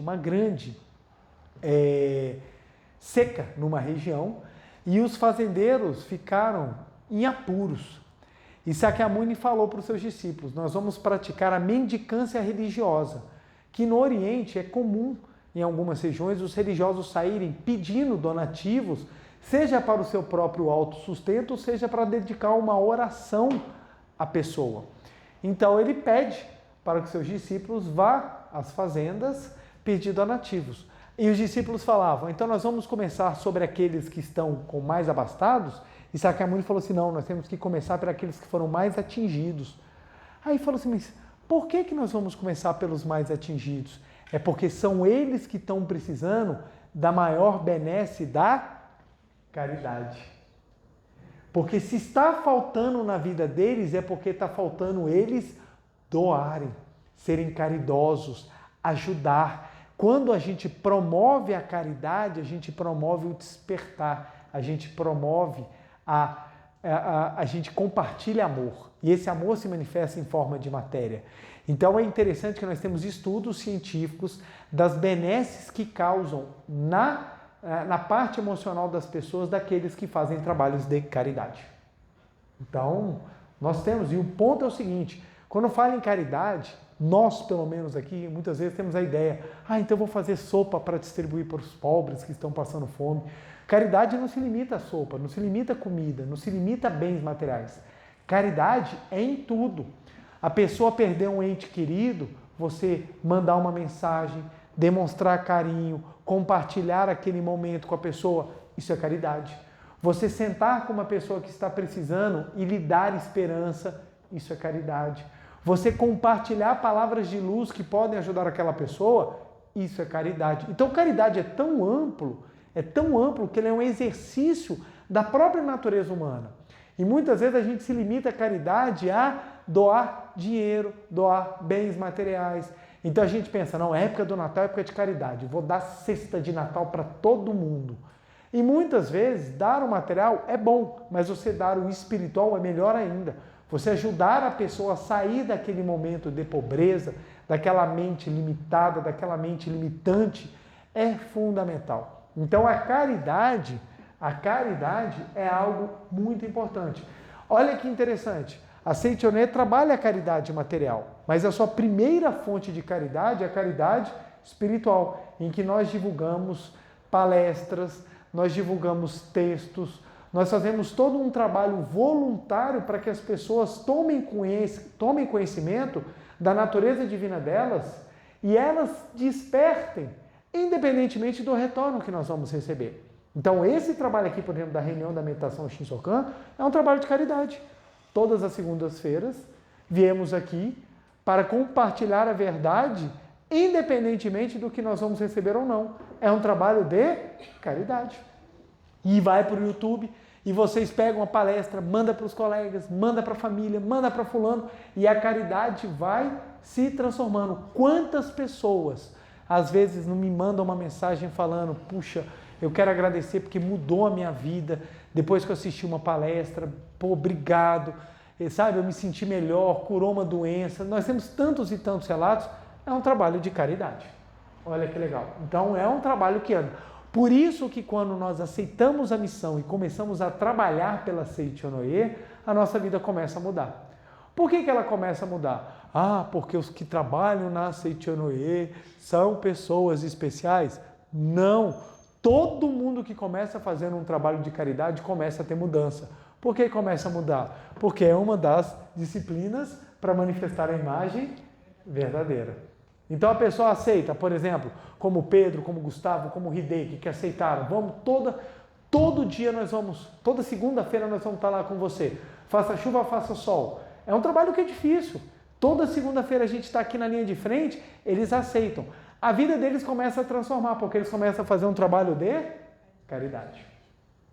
seca numa região e os fazendeiros ficaram em apuros. E Sakyamuni falou para os seus discípulos, nós vamos praticar a mendicância religiosa, que no Oriente é comum, em algumas regiões, os religiosos saírem pedindo donativos, seja para o seu próprio autossustento, seja para dedicar uma oração à pessoa. Então ele pede para que seus discípulos vá às fazendas pedir donativos. E os discípulos falavam, então nós vamos começar sobre aqueles que estão com mais abastados? E Sakyamuni falou assim, não, nós temos que começar por aqueles que foram mais atingidos. Aí falou assim, mas por que nós vamos começar pelos mais atingidos? É porque são eles que estão precisando da maior benesse da caridade. Porque se está faltando na vida deles, é porque está faltando eles doarem, serem caridosos, ajudar. Quando a gente promove a caridade, a gente promove o despertar, a gente promove a gente compartilha amor. E esse amor se manifesta em forma de matéria. Então é interessante que nós temos estudos científicos das benesses que causam na parte emocional das pessoas daqueles que fazem trabalhos de caridade. Então, nós temos, e o ponto é o seguinte, quando fala em caridade, nós, pelo menos aqui, muitas vezes temos a ideia, então eu vou fazer sopa para distribuir para os pobres que estão passando fome. Caridade não se limita a sopa, não se limita a comida, não se limita a bens materiais. Caridade é em tudo. A pessoa perdeu um ente querido, você mandar uma mensagem, demonstrar carinho, compartilhar aquele momento com a pessoa, isso é caridade. Você sentar com uma pessoa que está precisando e lhe dar esperança, isso é caridade. Você compartilhar palavras de luz que podem ajudar aquela pessoa, isso é caridade. Então, caridade é tão amplo que ele é um exercício da própria natureza humana. E muitas vezes a gente se limita a caridade a doar dinheiro, doar bens materiais. Então a gente pensa, não, época do Natal é época de caridade, vou dar cesta de Natal para todo mundo. E muitas vezes dar o material é bom, mas você dar o espiritual é melhor ainda. você ajudar a pessoa a sair daquele momento de pobreza, daquela mente limitada, daquela mente limitante, é fundamental. Então a caridade é algo muito importante. Olha que interessante, a Seitonê trabalha a caridade material, mas a sua primeira fonte de caridade é a caridade espiritual, em que nós divulgamos palestras, nós divulgamos textos, nós fazemos todo um trabalho voluntário para que as pessoas tomem conhecimento da natureza divina delas e elas despertem, independentemente do retorno que nós vamos receber. Então, esse trabalho aqui, por exemplo, da reunião da meditação Shinsokan, é um trabalho de caridade. Todas as segundas-feiras, viemos aqui para compartilhar a verdade, independentemente do que nós vamos receber ou não. É um trabalho de caridade. E vai para o YouTube, e vocês pegam a palestra, manda para os colegas, manda para a família, manda para fulano, e a caridade vai se transformando. Quantas pessoas, às vezes, não me mandam uma mensagem falando, puxa, eu quero agradecer porque mudou a minha vida, depois que eu assisti uma palestra, pô, obrigado, sabe, eu me senti melhor, curou uma doença. Nós temos tantos e tantos relatos, é um trabalho de caridade. Olha que legal. Então, é um trabalho que anda. Por isso que quando nós aceitamos a missão e começamos a trabalhar pela Seitonê, a nossa vida começa a mudar. Por que ela começa a mudar? Ah, porque os que trabalham na Seitonê são pessoas especiais? Não. Todo mundo que começa fazendo um trabalho de caridade começa a ter mudança. Por que começa a mudar? Porque é uma das disciplinas para manifestar a imagem verdadeira. Então a pessoa aceita, por exemplo, como Pedro, como Gustavo, como Hideki, que aceitaram, todo dia nós vamos, toda segunda-feira nós vamos estar lá com você. Faça chuva, faça sol. É um trabalho que é difícil. Toda segunda-feira a gente está aqui na linha de frente, eles aceitam. A vida deles começa a transformar, porque eles começam a fazer um trabalho de caridade.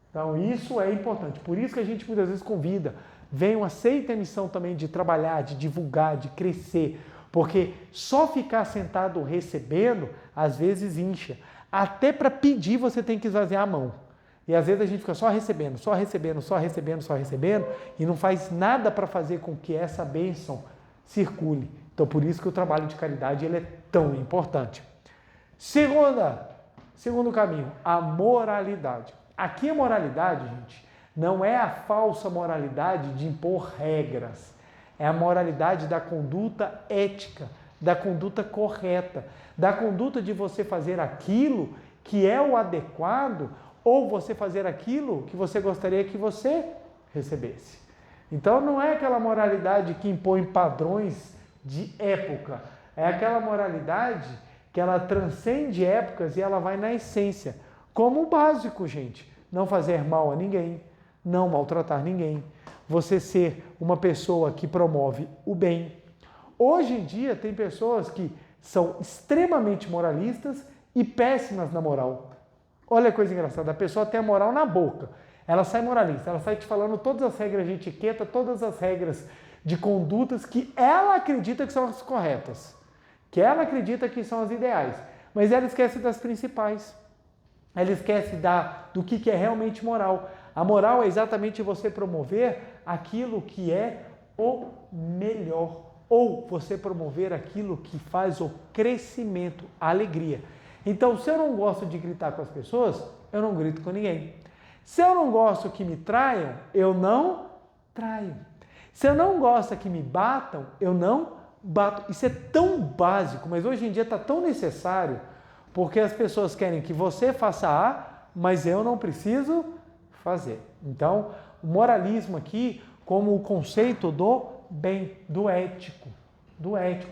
Então isso é importante. Por isso que a gente muitas vezes convida, venham, aceitem a missão também de trabalhar, de divulgar, de crescer. Porque só ficar sentado recebendo, às vezes incha. Até para pedir você tem que esvaziar a mão. E às vezes a gente fica só recebendo, e não faz nada para fazer com que essa bênção circule. Então por isso que o trabalho de caridade ele é tão importante. Segundo caminho, a moralidade. Aqui a moralidade, gente, não é a falsa moralidade de impor regras. É a moralidade da conduta ética, da conduta correta, da conduta de você fazer aquilo que é o adequado ou você fazer aquilo que você gostaria que você recebesse. Então não é aquela moralidade que impõe padrões de época, é aquela moralidade que ela transcende épocas e ela vai na essência, como o básico, gente, não fazer mal a ninguém, não maltratar ninguém, você ser uma pessoa que promove o bem. Hoje em dia tem pessoas que são extremamente moralistas e péssimas na moral. Olha a coisa engraçada, a pessoa tem a moral na boca, ela sai moralista, ela sai te falando todas as regras de etiqueta, todas as regras de condutas que ela acredita que são as corretas, que ela acredita que são as ideais, mas ela esquece das principais, ela esquece do que é realmente moral. A moral é exatamente você promover aquilo que é o melhor, ou você promover aquilo que faz o crescimento, a alegria. Então, se eu não gosto de gritar com as pessoas, eu não grito com ninguém. Se eu não gosto que me traiam, eu não traio. Se eu não gosto que me batam, eu não bato. Isso é tão básico, mas hoje em dia está tão necessário, porque as pessoas querem que você faça A, mas eu não preciso fazer. Então, o moralismo aqui, como o conceito do bem, do ético,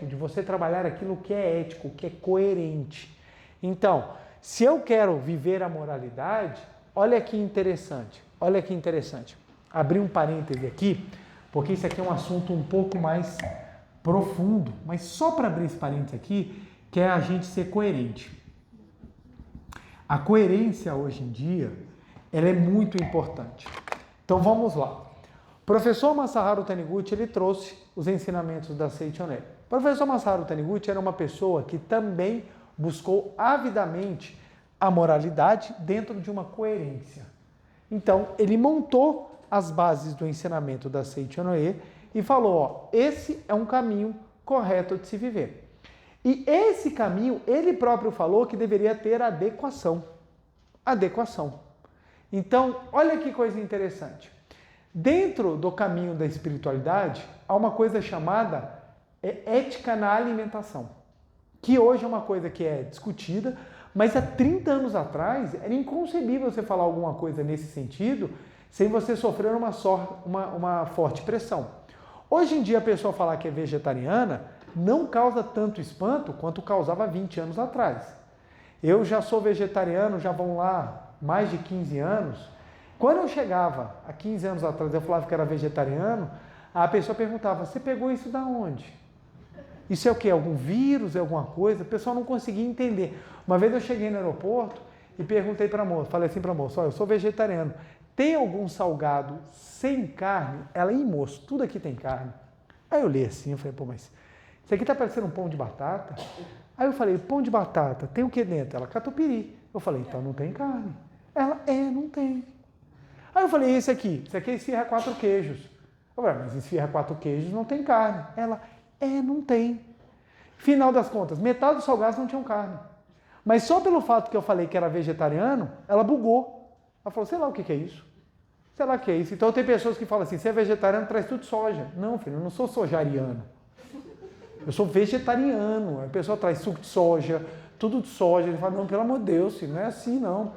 de você trabalhar aquilo que é ético, que é coerente. Então, se eu quero viver a moralidade, olha que interessante. Abrir um parêntese aqui, porque isso aqui é um assunto um pouco mais profundo, mas só para abrir esse parêntese aqui, que é a gente ser coerente. A coerência hoje em dia, ela é muito importante. Então vamos lá. O professor Masaharu Taniguchi, ele trouxe os ensinamentos da Seitonê. O professor Masaharu Taniguchi era uma pessoa que também buscou avidamente a moralidade dentro de uma coerência. Então, ele montou as bases do ensinamento da Seiichi Onoe e falou, ó, esse é um caminho correto de se viver. E esse caminho, ele próprio falou que deveria ter adequação. Adequação. Então, olha que coisa interessante. Dentro do caminho da espiritualidade, há uma coisa chamada ética na alimentação, que hoje é uma coisa que é discutida, mas há 30 anos atrás era inconcebível você falar alguma coisa nesse sentido sem você sofrer uma forte pressão. Hoje em dia a pessoa falar que é vegetariana não causa tanto espanto quanto causava 20 anos atrás. Eu já sou vegetariano, já vão lá mais de 15 anos. Quando eu chegava, há 15 anos atrás, eu falava que era vegetariano, a pessoa perguntava, você pegou isso da onde? Isso é o quê? Algum vírus? É alguma coisa? O pessoal não conseguia entender. Uma vez eu cheguei no aeroporto e perguntei para a moça, falei assim para a moça, olha, eu sou vegetariano, tem algum salgado sem carne? Ela, moço, tudo aqui tem carne. Aí eu olhei assim, eu falei, pô, mas isso aqui tá parecendo um pão de batata? Aí eu falei, pão de batata, tem o que dentro? Ela, catupiry. Eu falei, então não tem carne. Ela, não tem. Aí eu falei, esse aqui é esfirra 4 queijos. Eu falei, mas esfirra 4 queijos não tem carne. Ela, não tem. Final das contas, metade dos salgados não tinham carne. Mas só pelo fato que eu falei que era vegetariano, ela bugou. Ela falou, sei lá o que é isso. Sei lá o que é isso. Então tem pessoas que falam assim, você é vegetariano, traz tudo soja. Não, filho, eu não sou sojariano. Eu sou vegetariano. A pessoa traz suco de soja, tudo de soja. Ele fala, não, pelo amor de Deus, filho, não é assim não.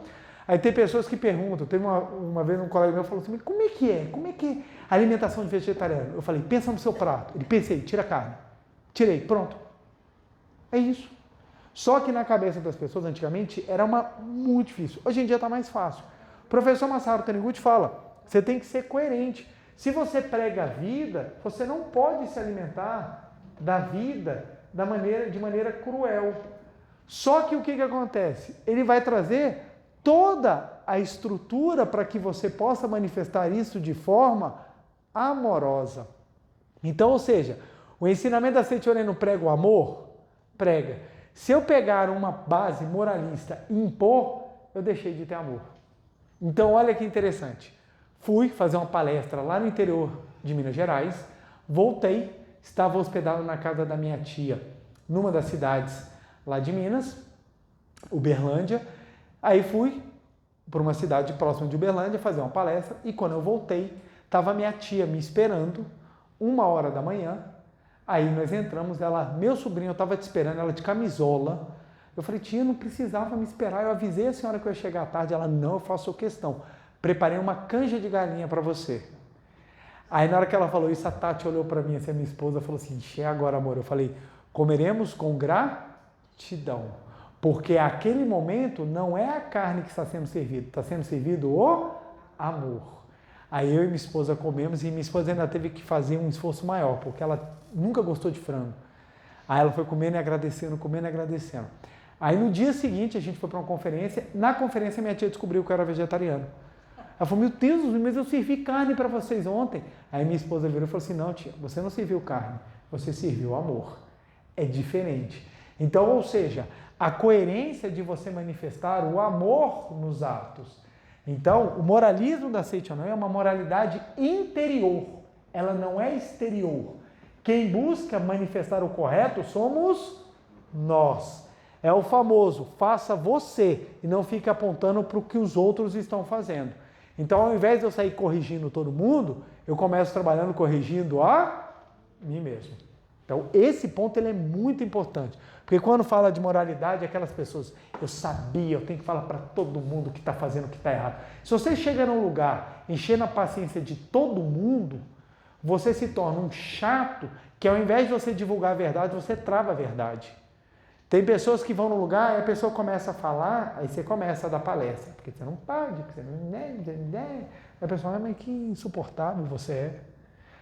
Aí tem pessoas que perguntam, teve uma vez um colega meu falou assim, como é que é? Como é que é a alimentação de vegetariano? Eu falei, pensa no seu prato. Ele, pensei, tira a carne. Tirei, pronto. É isso. Só que na cabeça das pessoas, antigamente, era muito difícil. Hoje em dia está mais fácil. O professor Masaru Taniguchi fala, você tem que ser coerente. Se você prega a vida, você não pode se alimentar da vida de maneira cruel. Só que o que acontece? Ele vai trazer toda a estrutura para que você possa manifestar isso de forma amorosa. Então, ou seja, o ensinamento da Seiichi Onoe não prega o amor? Prega. Se eu pegar uma base moralista e impor, eu deixei de ter amor. Então, olha que interessante. Fui fazer uma palestra lá no interior de Minas Gerais, voltei, estava hospedado na casa da minha tia, numa das cidades lá de Minas, Uberlândia. Aí fui para uma cidade próxima de Uberlândia fazer uma palestra e quando eu voltei, estava minha tia me esperando, 1h da manhã. Aí nós entramos, meu sobrinho, eu estava te esperando, ela de camisola. Eu falei, tia, não precisava me esperar, eu avisei a senhora que eu ia chegar à tarde. Ela, não, eu faço questão. Preparei uma canja de galinha para você. Aí na hora que ela falou isso, a Tati olhou para mim, assim, a minha esposa, falou assim, é agora, amor. Eu falei, comeremos com gratidão. Porque aquele momento não é a carne que está sendo servida, está sendo servido o amor. Aí eu e minha esposa comemos e minha esposa ainda teve que fazer um esforço maior, porque ela nunca gostou de frango. Aí ela foi comendo e agradecendo, comendo e agradecendo. Aí no dia seguinte a gente foi para uma conferência, na conferência minha tia descobriu que eu era vegetariano. Ela falou, meu Deus, mas eu servi carne para vocês ontem. Aí minha esposa virou e falou assim, não tia, você não serviu carne, você serviu amor. É diferente. Então, ou seja, a coerência de você manifestar o amor nos atos. Então, o moralismo da Seiichi Onoe é uma moralidade interior, ela não é exterior. Quem busca manifestar o correto somos nós. É o famoso, faça você e não fique apontando para o que os outros estão fazendo. Então, ao invés de eu sair corrigindo todo mundo, eu começo trabalhando corrigindo a mim mesmo. Então, esse ponto ele é muito importante. Porque quando fala de moralidade, aquelas pessoas, eu sabia, eu tenho que falar para todo mundo que está fazendo o que está errado. Se você chega num lugar enchendo a paciência de todo mundo, você se torna um chato que ao invés de você divulgar a verdade, você trava a verdade. Tem pessoas que vão no lugar e a pessoa começa a falar, aí você começa a dar palestra, porque você não pode, porque você não... A pessoa, mas que insuportável você é.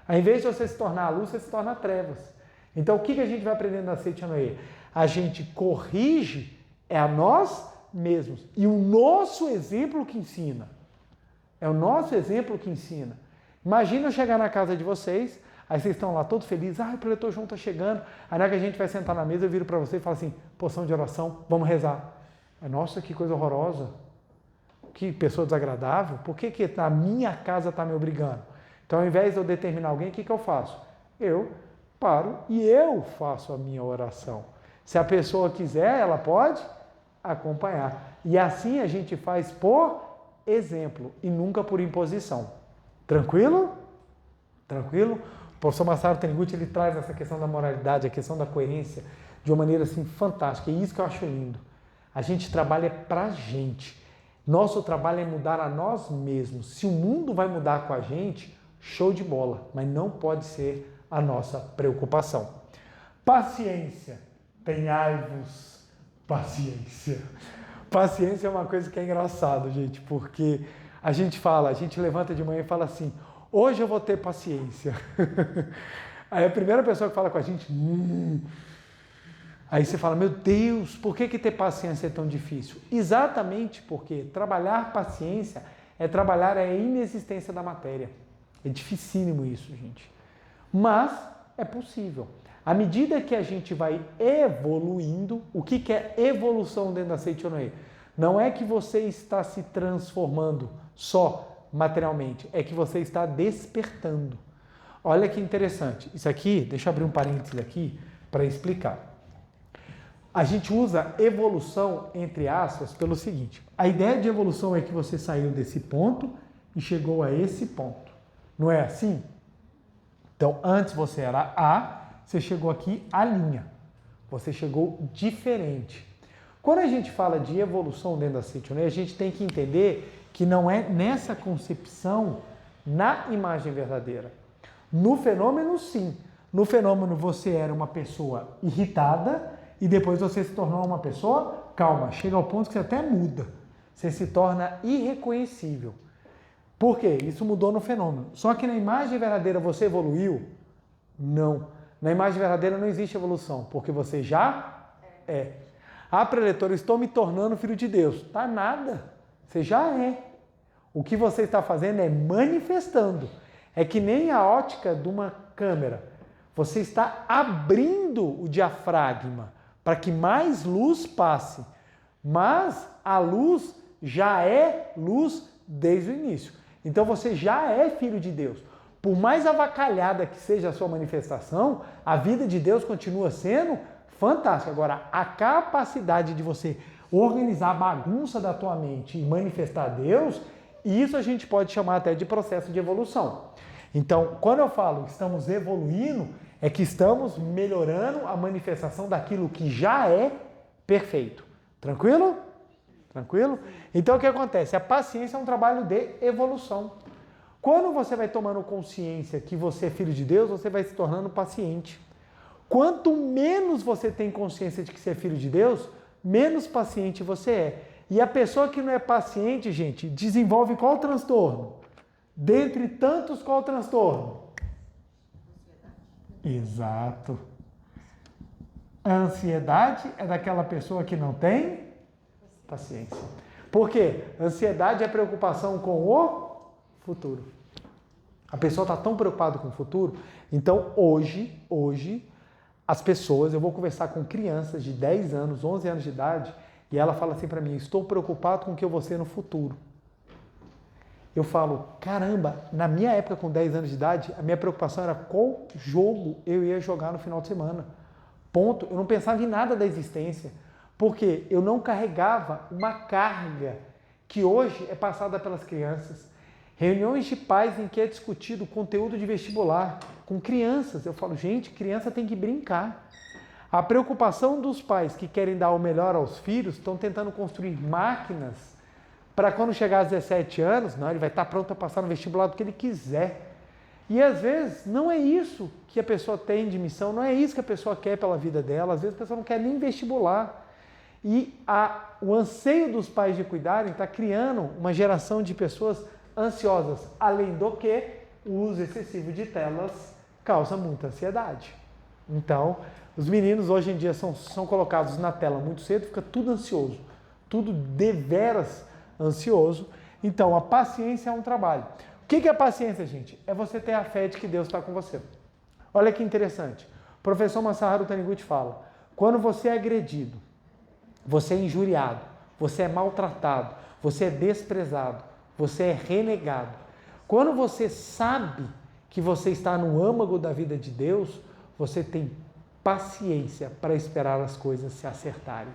Ao invés de você se tornar a luz, você se torna trevas. Então, o que a gente vai aprendendo na Seiichi Onoe? A gente corrige a nós mesmos. E o nosso exemplo que ensina. É o nosso exemplo que ensina. Imagina eu chegar na casa de vocês, aí vocês estão lá todos felizes, o preletor João está chegando, aí na hora que a gente vai sentar na mesa, eu viro para você e falo assim, poção de oração, vamos rezar. Nossa, que coisa horrorosa. Que pessoa desagradável. Por que a minha casa está me obrigando? Então, ao invés de eu determinar alguém, o que eu faço? Eu paro e eu faço a minha oração. Se a pessoa quiser, ela pode acompanhar. E assim a gente faz por exemplo e nunca por imposição. Tranquilo? Tranquilo? O professor Masaru Taniguchi, ele traz essa questão da moralidade, a questão da coerência, de uma maneira assim fantástica. E isso que eu acho lindo. A gente trabalha pra gente. Nosso trabalho é mudar a nós mesmos. Se o mundo vai mudar com a gente, show de bola, mas não pode ser a nossa preocupação. Paciência. Tenhai-vos paciência. Paciência é uma coisa que é engraçado, gente, porque a gente levanta de manhã e fala assim, hoje eu vou ter paciência. Aí a primeira pessoa que fala com a gente, Aí você fala, meu Deus, por que ter paciência é tão difícil? Exatamente porque trabalhar paciência é trabalhar a inexistência da matéria. É dificílimo isso, gente. Mas é possível. À medida que a gente vai evoluindo, o que é evolução dentro da Seichonoye? Não é que você está se transformando só materialmente, é que você está despertando. Olha que interessante. Isso aqui, deixa eu abrir um parênteses aqui para explicar. A gente usa evolução, entre aspas, pelo seguinte. A ideia de evolução é que você saiu desse ponto e chegou a esse ponto. Não é assim? Então, antes você era A, você chegou aqui a linha. Você chegou diferente. Quando a gente fala de evolução dentro da Seichonoye, a gente tem que entender que não é nessa concepção na imagem verdadeira. No fenômeno, sim. No fenômeno, você era uma pessoa irritada e depois você se tornou uma pessoa calma. Chega ao ponto que você até muda. Você se torna irreconhecível. Por quê? Isso mudou no fenômeno. Só que na imagem verdadeira você evoluiu? Não. Na imagem verdadeira não existe evolução, porque você já é. Ah, preletor, eu estou me tornando filho de Deus. Tá nada. Você já é. O que você está fazendo é manifestando. É que nem a ótica de uma câmera. Você está abrindo o diafragma para que mais luz passe. Mas a luz já é luz desde o início. Então você já é filho de Deus. Por mais avacalhada que seja a sua manifestação, a vida de Deus continua sendo fantástica. Agora, a capacidade de você organizar a bagunça da tua mente e manifestar Deus, isso a gente pode chamar até de processo de evolução. Então, quando eu falo que estamos evoluindo, é que estamos melhorando a manifestação daquilo que já é perfeito. Tranquilo? Tranquilo? Então, o que acontece? A paciência é um trabalho de evolução. Quando você vai tomando consciência que você é filho de Deus, você vai se tornando paciente. Quanto menos você tem consciência de que você é filho de Deus, menos paciente você é. E a pessoa que não é paciente, gente, desenvolve qual transtorno? Dentre tantos, qual transtorno? Exato. A ansiedade é daquela pessoa que não tem paciência. Por quê? Ansiedade é preocupação com o futuro. A pessoa está tão preocupada com o futuro. Então, hoje, as pessoas, eu vou conversar com crianças de 10 anos, 11 anos de idade, e ela fala assim para mim, estou preocupado com o que eu vou ser no futuro. Eu falo, caramba, na minha época com 10 anos de idade, a minha preocupação era qual jogo eu ia jogar no final de semana. Ponto. Eu não pensava em nada da existência, porque eu não carregava uma carga que hoje é passada pelas crianças. Reuniões de pais em que é discutido conteúdo de vestibular com crianças. Eu falo, gente, criança tem que brincar. A preocupação dos pais que querem dar o melhor aos filhos estão tentando construir máquinas para quando chegar aos 17 anos, não, ele vai estar pronto para passar no vestibular do que ele quiser. E às vezes não é isso que a pessoa tem de missão, não é isso que a pessoa quer pela vida dela, às vezes a pessoa não quer nem vestibular. E o anseio dos pais de cuidarem está criando uma geração de pessoas ansiosas, além do que o uso excessivo de telas causa muita ansiedade. Então, os meninos hoje em dia são colocados na tela muito cedo, fica tudo ansioso, tudo deveras ansioso. Então, a paciência é um trabalho. O que é a paciência, gente? É você ter a fé de que Deus está com você. Olha que interessante. O professor Masaru Taniguchi fala, quando você é agredido, você é injuriado, você é maltratado, você é desprezado, você é renegado. Quando você sabe que você está no âmago da vida de Deus, você tem paciência para esperar as coisas se acertarem.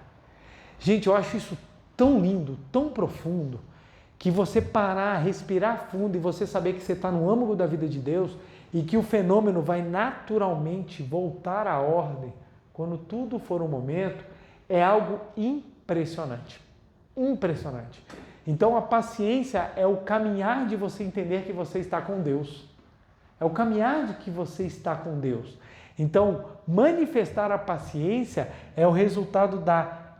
Gente, eu acho isso tão lindo, tão profundo, que você parar, respirar fundo e você saber que você está no âmago da vida de Deus e que o fenômeno vai naturalmente voltar à ordem quando tudo for um momento, é algo impressionante. Impressionante. Então a paciência é o caminhar de você entender que você está com Deus. É o caminhar de que você está com Deus. Então, manifestar a paciência é o resultado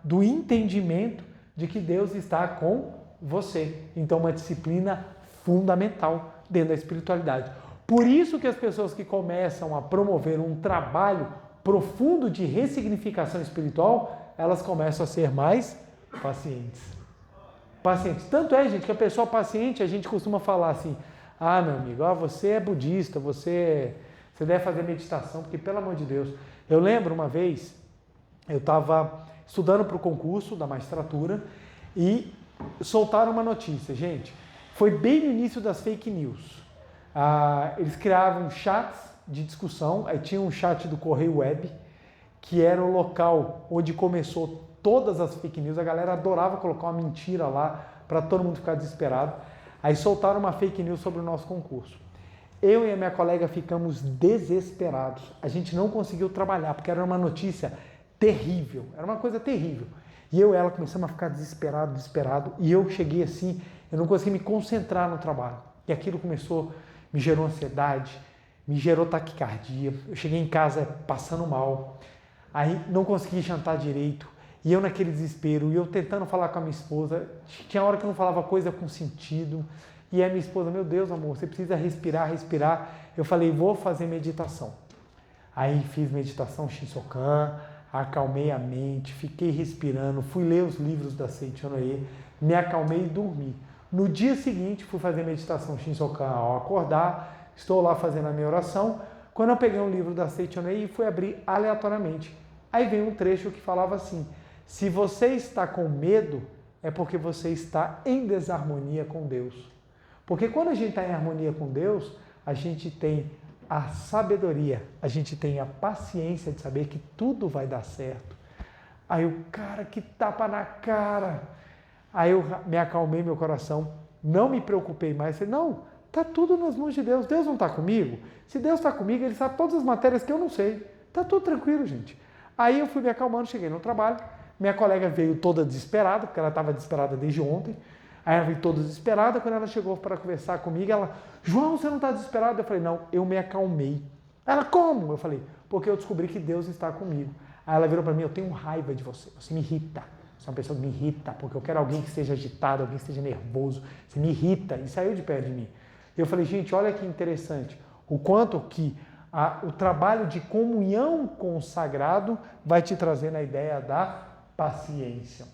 do entendimento de que Deus está com você. Então, uma disciplina fundamental dentro da espiritualidade. Por isso que as pessoas que começam a promover um trabalho profundo de ressignificação espiritual, elas começam a ser mais pacientes. Pacientes. Tanto é, gente, que a pessoa paciente, a gente costuma falar assim, ah, meu amigo, você é budista, você deve fazer meditação, porque pelo amor de Deus. Eu lembro uma vez, eu estava estudando para o concurso da magistratura e soltaram uma notícia, gente. Foi bem no início das fake news. Eles criavam chats de discussão, aí tinha um chat do Correio Web, que era o local onde começou todas as fake news. A galera adorava colocar uma mentira lá para todo mundo ficar desesperado. Aí soltaram uma fake news sobre o nosso concurso. Eu e a minha colega ficamos desesperados. A gente não conseguiu trabalhar, porque era uma notícia terrível. Era uma coisa terrível. E eu e ela começamos a ficar desesperado. E eu cheguei assim, eu não consegui me concentrar no trabalho. E aquilo me gerou ansiedade, me gerou taquicardia. Eu cheguei em casa passando mal. Aí não consegui jantar direito. E eu naquele desespero, e eu tentando falar com a minha esposa. Tinha hora que eu não falava coisa com sentido. E a minha esposa, meu Deus, amor, você precisa respirar. Eu falei, vou fazer meditação. Aí fiz meditação Shinsokan, acalmei a mente, fiquei respirando, fui ler os livros da Seiichi Onoe, me acalmei e dormi. No dia seguinte, fui fazer meditação Shinsokan ao acordar, estou lá fazendo a minha oração, quando eu peguei um livro da Seiichi Onoe e fui abrir aleatoriamente. Aí veio um trecho que falava assim, se você está com medo, é porque você está em desarmonia com Deus. Porque quando a gente está em harmonia com Deus, a gente tem a sabedoria, a gente tem a paciência de saber que tudo vai dar certo. Aí eu, cara, que tapa na cara. Aí eu me acalmei meu coração, não me preocupei mais. Falei, não, tá tudo nas mãos de Deus. Deus não está comigo? Se Deus está comigo, Ele sabe todas as matérias que eu não sei. Tá tudo tranquilo, gente. Aí eu fui me acalmando, cheguei no trabalho. Minha colega veio toda desesperada, porque ela estava desesperada desde ontem. Aí ela veio toda desesperada, quando ela chegou para conversar comigo, ela, João, você não está desesperado? Eu falei, não, eu me acalmei. Ela, como? Eu falei, porque eu descobri que Deus está comigo. Aí ela virou para mim, eu tenho raiva de você me irrita. Você é uma pessoa que me irrita, porque eu quero alguém que esteja agitado, alguém que esteja nervoso, você me irrita, e saiu de perto de mim. Eu falei, gente, olha que interessante, o quanto que o trabalho de comunhão com o sagrado vai te trazer na ideia da paciência.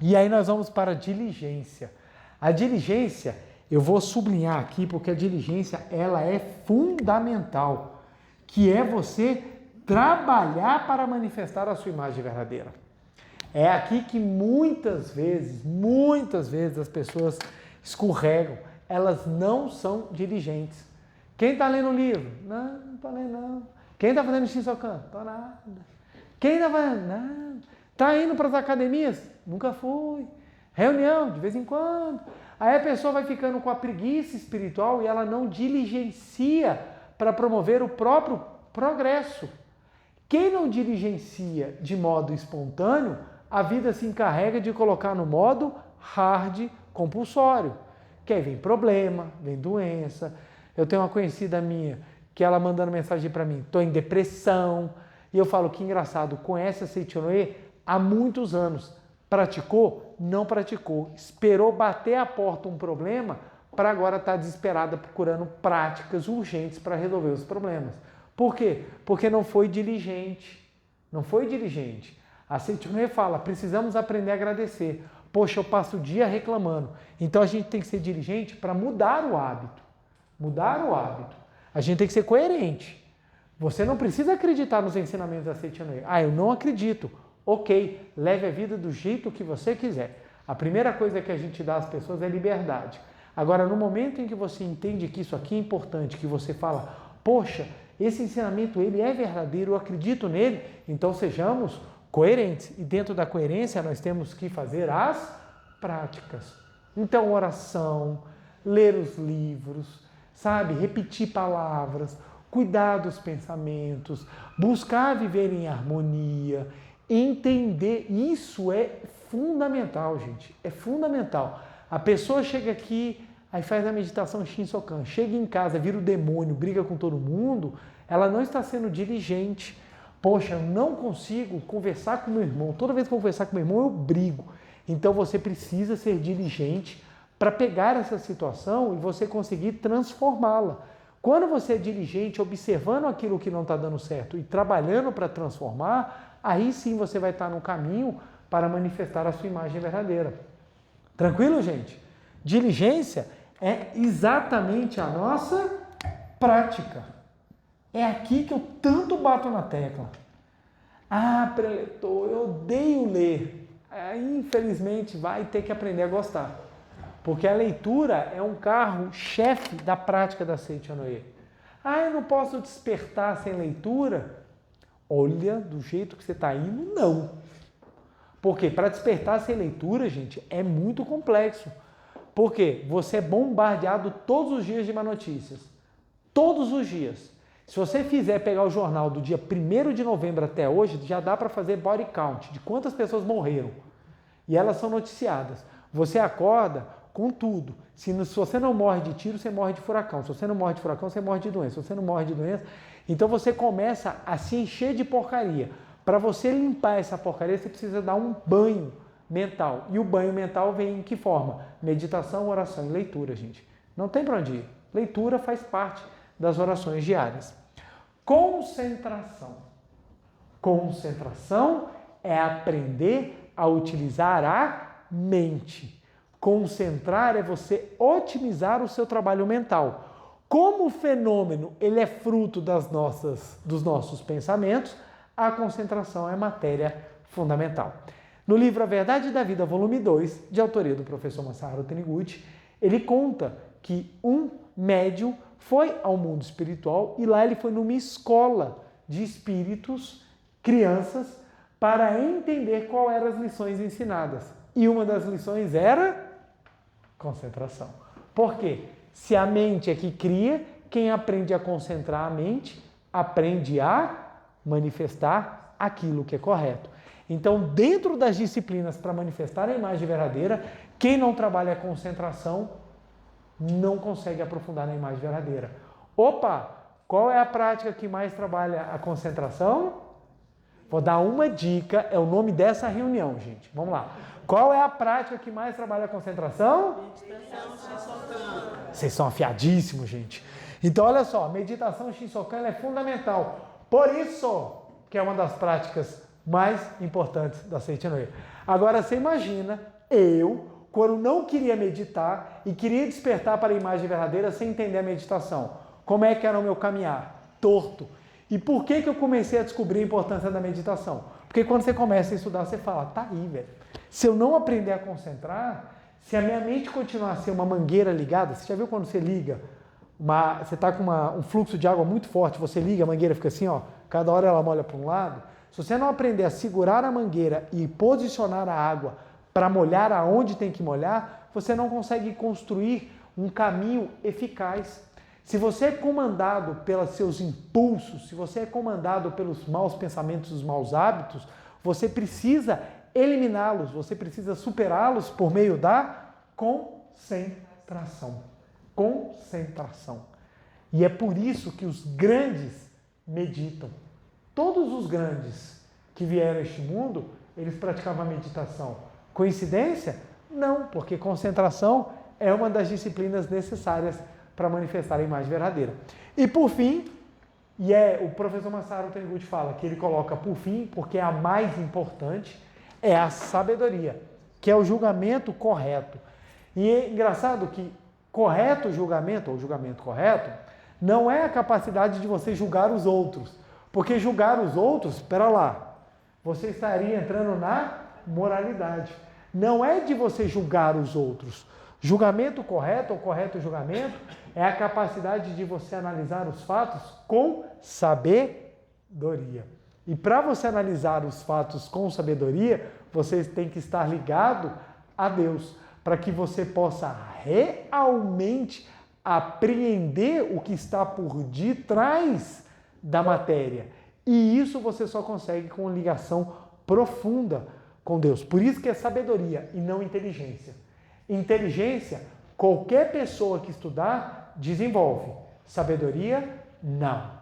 E aí nós vamos para a diligência. A diligência, eu vou sublinhar aqui, porque a diligência, ela é fundamental, que é você trabalhar para manifestar a sua imagem verdadeira. É aqui que muitas vezes as pessoas escorregam, elas não são diligentes. Quem está lendo o livro? Não estou lendo não. Quem está fazendo Shinsokan? Não estou nada. Quem está fazendo? Nada. Está indo para as academias? Nunca fui. Reunião, de vez em quando. Aí a pessoa vai ficando com a preguiça espiritual e ela não diligencia para promover o próprio progresso. Quem não diligencia de modo espontâneo, a vida se encarrega de colocar no modo hard, compulsório. Que aí vem problema, vem doença. Eu tenho uma conhecida minha que ela mandando mensagem para mim, estou em depressão. E eu falo, que engraçado, conhece a Seiichi Onoe há muitos anos. Praticou? Não praticou. Esperou bater a porta um problema para agora estar desesperada procurando práticas urgentes para resolver os problemas. Por quê? Porque não foi diligente. Não foi diligente. A Seiichi Onoe fala, precisamos aprender a agradecer. Poxa, eu passo o dia reclamando. Então a gente tem que ser diligente para mudar o hábito. Mudar o hábito. A gente tem que ser coerente. Você não precisa acreditar nos ensinamentos da Seiichi Onoe. Ah, eu não acredito. Ok, leve a vida do jeito que você quiser. A primeira coisa que a gente dá às pessoas é liberdade. Agora, no momento em que você entende que isso aqui é importante, que você fala, poxa, esse ensinamento ele é verdadeiro, eu acredito nele, então sejamos coerentes. E dentro da coerência nós temos que fazer as práticas. Então, oração, ler os livros, sabe, repetir palavras, cuidar dos pensamentos, buscar viver em harmonia, entender, isso é fundamental, gente, é fundamental. A pessoa chega aqui, aí faz a meditação Shinsokan, chega em casa, vira o demônio, briga com todo mundo, ela não está sendo diligente. Poxa, eu não consigo conversar com meu irmão, toda vez que eu conversar com meu irmão eu brigo. Então você precisa ser diligente para pegar essa situação e você conseguir transformá-la. Quando você é diligente, observando aquilo que não está dando certo e trabalhando para transformar, aí sim você vai estar no caminho para manifestar a sua imagem verdadeira. Tranquilo, gente? Diligência é exatamente a nossa prática. É aqui que eu tanto bato na tecla. Ah, preletor, eu odeio ler. Infelizmente vai ter que aprender a gostar. Porque a leitura é um carro-chefe da prática da Seiichi Noe. Ah, eu não posso despertar sem leitura? Olha, do jeito que você está indo, não. Porque para despertar sem leitura, gente, é muito complexo. Porque você é bombardeado todos os dias de má notícias. Todos os dias. Se você fizer pegar o jornal do dia 1º de novembro até hoje, já dá para fazer body count de quantas pessoas morreram. E elas são noticiadas. Você acorda com tudo. Se você não morre de tiro, você morre de furacão. Se você não morre de furacão, você morre de doença. Se você não morre de doença, então você começa a se encher de porcaria. Para você limpar essa porcaria, você precisa dar um banho mental. E o banho mental vem em que forma? Meditação, oração e leitura, gente. Não tem para onde ir. Leitura faz parte das orações diárias. Concentração. Concentração é aprender a utilizar a mente. Concentrar é você otimizar o seu trabalho mental. Como o fenômeno ele é fruto dos nossos pensamentos, a concentração é matéria fundamental. No livro A Verdade da Vida, volume 2, de autoria do professor Masaharu Taniguchi, ele conta que um médium foi ao mundo espiritual e lá ele foi numa escola de espíritos, crianças, para entender qual eram as lições ensinadas. E uma das lições era concentração. Por quê? Se a mente é que cria, quem aprende a concentrar a mente, aprende a manifestar aquilo que é correto. Então, dentro das disciplinas para manifestar a imagem verdadeira, quem não trabalha a concentração não consegue aprofundar na imagem verdadeira. Opa! Qual é a prática que mais trabalha a concentração? Vou dar uma dica, é o nome dessa reunião, gente. Vamos lá. Qual é a prática que mais trabalha a concentração? Meditação Shinsokan. Vocês são afiadíssimos, gente. Então, olha só, a meditação Shinsokan é fundamental. Por isso que é uma das práticas mais importantes da Seiichi Noe. Agora, você imagina quando não queria meditar e queria despertar para a imagem verdadeira sem entender a meditação. Como é que era o meu caminhar? Torto. E por que eu comecei a descobrir a importância da meditação? Porque quando você começa a estudar, você fala, tá aí, velho. Se eu não aprender a concentrar, se a minha mente continuar a ser uma mangueira ligada, você já viu quando você liga, você está com um fluxo de água muito forte, você liga, a mangueira fica assim, ó, cada hora ela molha para um lado. Se você não aprender a segurar a mangueira e posicionar a água para molhar aonde tem que molhar, você não consegue construir um caminho eficaz. Se você é comandado pelos seus impulsos, se você é comandado pelos maus pensamentos, os maus hábitos, você precisa eliminá-los, você precisa superá-los por meio da concentração. Concentração. E é por isso que os grandes meditam. Todos os grandes que vieram a este mundo, eles praticavam a meditação. Coincidência? Não, porque concentração é uma das disciplinas necessárias para manifestar a imagem verdadeira. E por fim, o professor Masaharu Taniguchi fala que ele coloca por fim, porque é a mais importante, é a sabedoria, que é o julgamento correto. E é engraçado que correto julgamento, ou julgamento correto, não é a capacidade de você julgar os outros. Porque julgar os outros, espera lá, você estaria entrando na moralidade. não é de você julgar os outros. Julgamento correto ou correto julgamento é a capacidade de você analisar os fatos com sabedoria. E para você analisar os fatos com sabedoria, você tem que estar ligado a Deus, para que você possa realmente apreender o que está por detrás da matéria. E isso você só consegue com ligação profunda com Deus. Por isso que é sabedoria e não inteligência. Inteligência, qualquer pessoa que estudar, desenvolve. Sabedoria, não.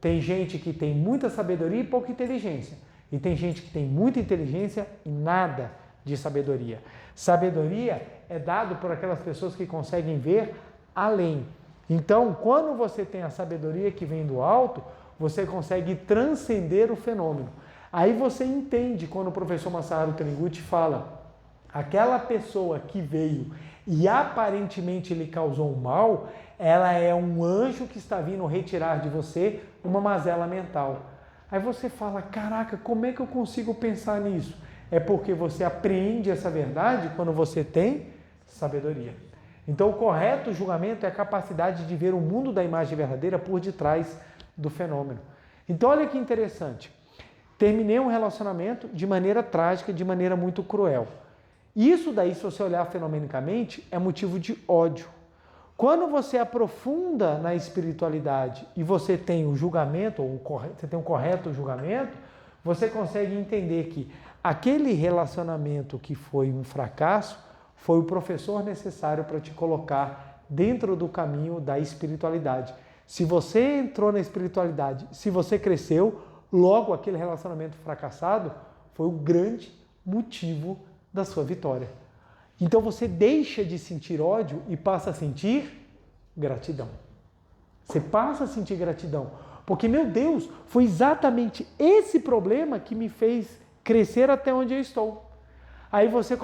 Tem gente que tem muita sabedoria e pouca inteligência. E tem gente que tem muita inteligência e nada de sabedoria. Sabedoria é dado por aquelas pessoas que conseguem ver além. Então, quando você tem a sabedoria que vem do alto, você consegue transcender o fenômeno. Aí você entende quando o professor Masaharu Taniguchi fala, aquela pessoa que veio e aparentemente lhe causou um mal, ela é um anjo que está vindo retirar de você uma mazela mental. Aí você fala, caraca, como é que eu consigo pensar nisso? É porque você apreende essa verdade quando você tem sabedoria. Então, o correto julgamento é a capacidade de ver o mundo da imagem verdadeira por detrás do fenômeno. Então, olha que interessante. Terminei um relacionamento de maneira trágica, de maneira muito cruel. Isso daí, se você olhar fenomenicamente, é motivo de ódio. Quando você aprofunda na espiritualidade e você tem o julgamento, ou você tem um correto julgamento, você consegue entender que aquele relacionamento que foi um fracasso foi o professor necessário para te colocar dentro do caminho da espiritualidade. Se você entrou na espiritualidade, se você cresceu, logo aquele relacionamento fracassado foi o grande motivo da sua vitória. Então você deixa de sentir ódio e passa a sentir gratidão. Você passa a sentir gratidão. Porque, meu Deus, foi exatamente esse problema que me fez crescer até onde eu estou. Aí você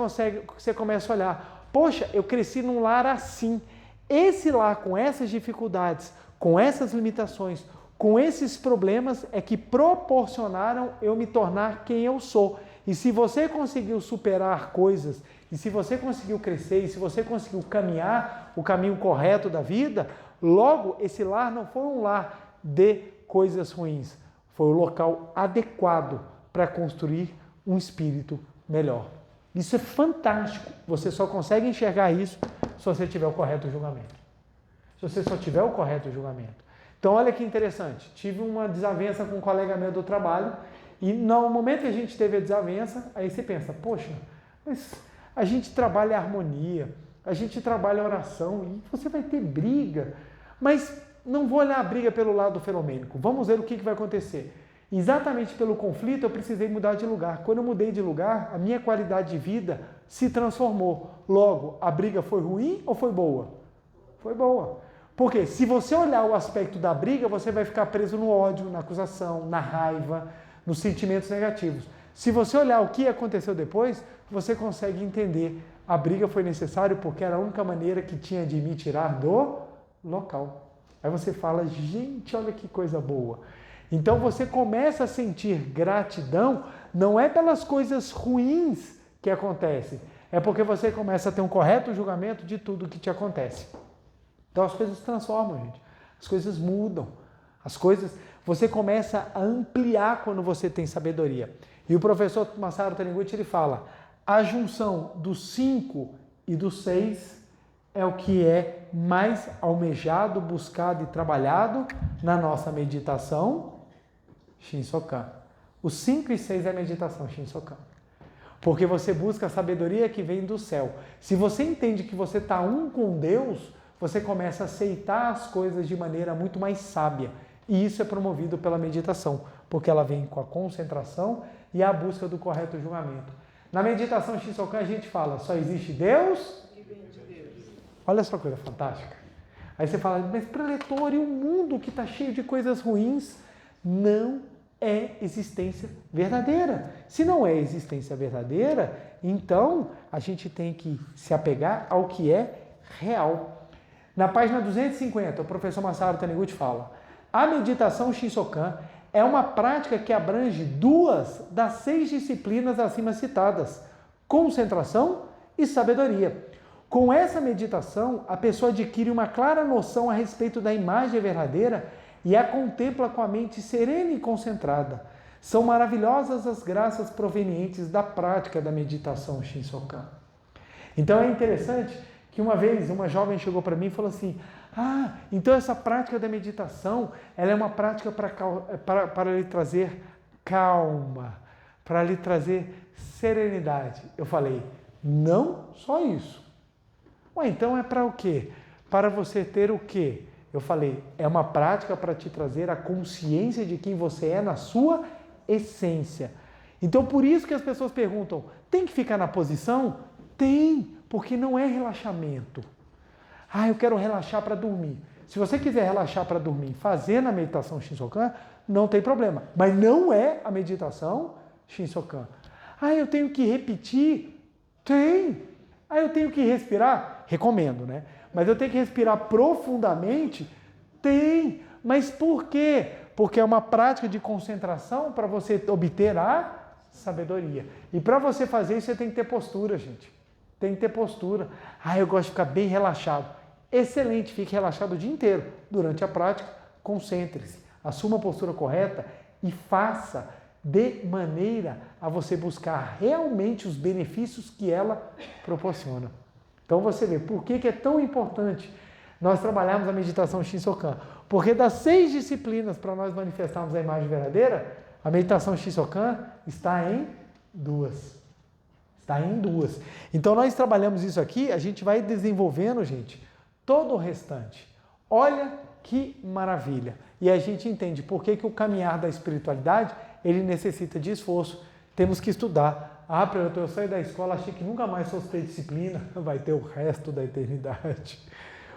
começa a olhar, poxa, eu cresci num lar assim. Esse lar com essas dificuldades, com essas limitações, com esses problemas é que proporcionaram eu me tornar quem eu sou. E se você conseguiu superar coisas, e se você conseguiu crescer, e se você conseguiu caminhar o caminho correto da vida, logo esse lar não foi um lar de coisas ruins, foi o local adequado para construir um espírito melhor. Isso é fantástico. Você só consegue enxergar isso se você tiver o correto julgamento. Se você só tiver o correto julgamento. Então, olha que interessante. Tive uma desavença com um colega meu do trabalho e no momento que a gente teve a desavença, aí você pensa, poxa, mas a gente trabalha a harmonia, a gente trabalha a oração e você vai ter briga. Mas não vou olhar a briga pelo lado fenomênico. Vamos ver o que vai acontecer. Exatamente pelo conflito eu precisei mudar de lugar. Quando eu mudei de lugar, a minha qualidade de vida se transformou. Logo, a briga foi ruim ou foi boa? Foi boa. Porque se você olhar o aspecto da briga, você vai ficar preso no ódio, na acusação, na raiva, nos sentimentos negativos. Se você olhar o que aconteceu depois, você consegue entender. A briga foi necessária porque era a única maneira que tinha de me tirar do local. Aí você fala, gente, olha que coisa boa. Então você começa a sentir gratidão, não é pelas coisas ruins que acontecem, é porque você começa a ter um correto julgamento de tudo que te acontece. Então as coisas se transformam, gente. As coisas mudam. Você começa a ampliar quando você tem sabedoria. E o professor Masaharu Taniguchi, ele fala, a junção do 5 e do 6 é o que é mais almejado, buscado e trabalhado na nossa meditação Shinsokan. O 5 e 6 é a meditação Shinsokan. Porque você busca a sabedoria que vem do céu. Se você entende que você está um com Deus, você começa a aceitar as coisas de maneira muito mais sábia. E isso é promovido pela meditação, porque ela vem com a concentração e a busca do correto julgamento. Na meditação Shinsokan a gente fala, só existe Deus e vem de Deus. Olha só que coisa fantástica. Aí você fala, mas preletor, e o mundo que está cheio de coisas ruins? Não é existência verdadeira. Se não é existência verdadeira, então a gente tem que se apegar ao que é real. Na página 250, o professor Masaharu Taniguchi fala, a meditação Shinsokan é uma prática que abrange 2 das 6 disciplinas acima citadas, concentração e sabedoria. Com essa meditação, a pessoa adquire uma clara noção a respeito da imagem verdadeira e a contempla com a mente serena e concentrada. São maravilhosas as graças provenientes da prática da meditação Shinsokan. Então é interessante que uma vez uma jovem chegou para mim e falou assim: então essa prática da meditação, ela é uma prática para lhe trazer calma, para lhe trazer serenidade. Eu falei: não só isso. Então é para o quê? Para você ter o quê? Eu falei: é uma prática para te trazer a consciência de quem você é na sua essência. Então por isso que as pessoas perguntam: tem que ficar na posição? Tem, porque não é relaxamento. Eu quero relaxar para dormir. Se você quiser relaxar para dormir fazendo a meditação Shinsokan, não tem problema. Mas não é a meditação Shinsokan. Eu tenho que repetir? Tem. Eu tenho que respirar? Recomendo, né? Mas eu tenho que respirar profundamente? Tem. Mas por quê? Porque é uma prática de concentração para você obter a sabedoria. E para você fazer isso, você tem que ter postura, gente. Tem que ter postura. Eu gosto de ficar bem relaxado. Excelente, fique relaxado o dia inteiro. Durante a prática, concentre-se. Assuma a postura correta e faça de maneira a você buscar realmente os benefícios que ela proporciona. Então você vê por que é tão importante nós trabalharmos a meditação Shinsokan. Porque das 6 disciplinas para nós manifestarmos a imagem verdadeira, a meditação Shinsokan está em 2. Está em 2. Então nós trabalhamos isso aqui, a gente vai desenvolvendo, gente, todo o restante. Olha que maravilha. E a gente entende por que o caminhar da espiritualidade, ele necessita de esforço. Temos que estudar. Eu saí da escola, achei que nunca mais fosse ter disciplina, vai ter o resto da eternidade.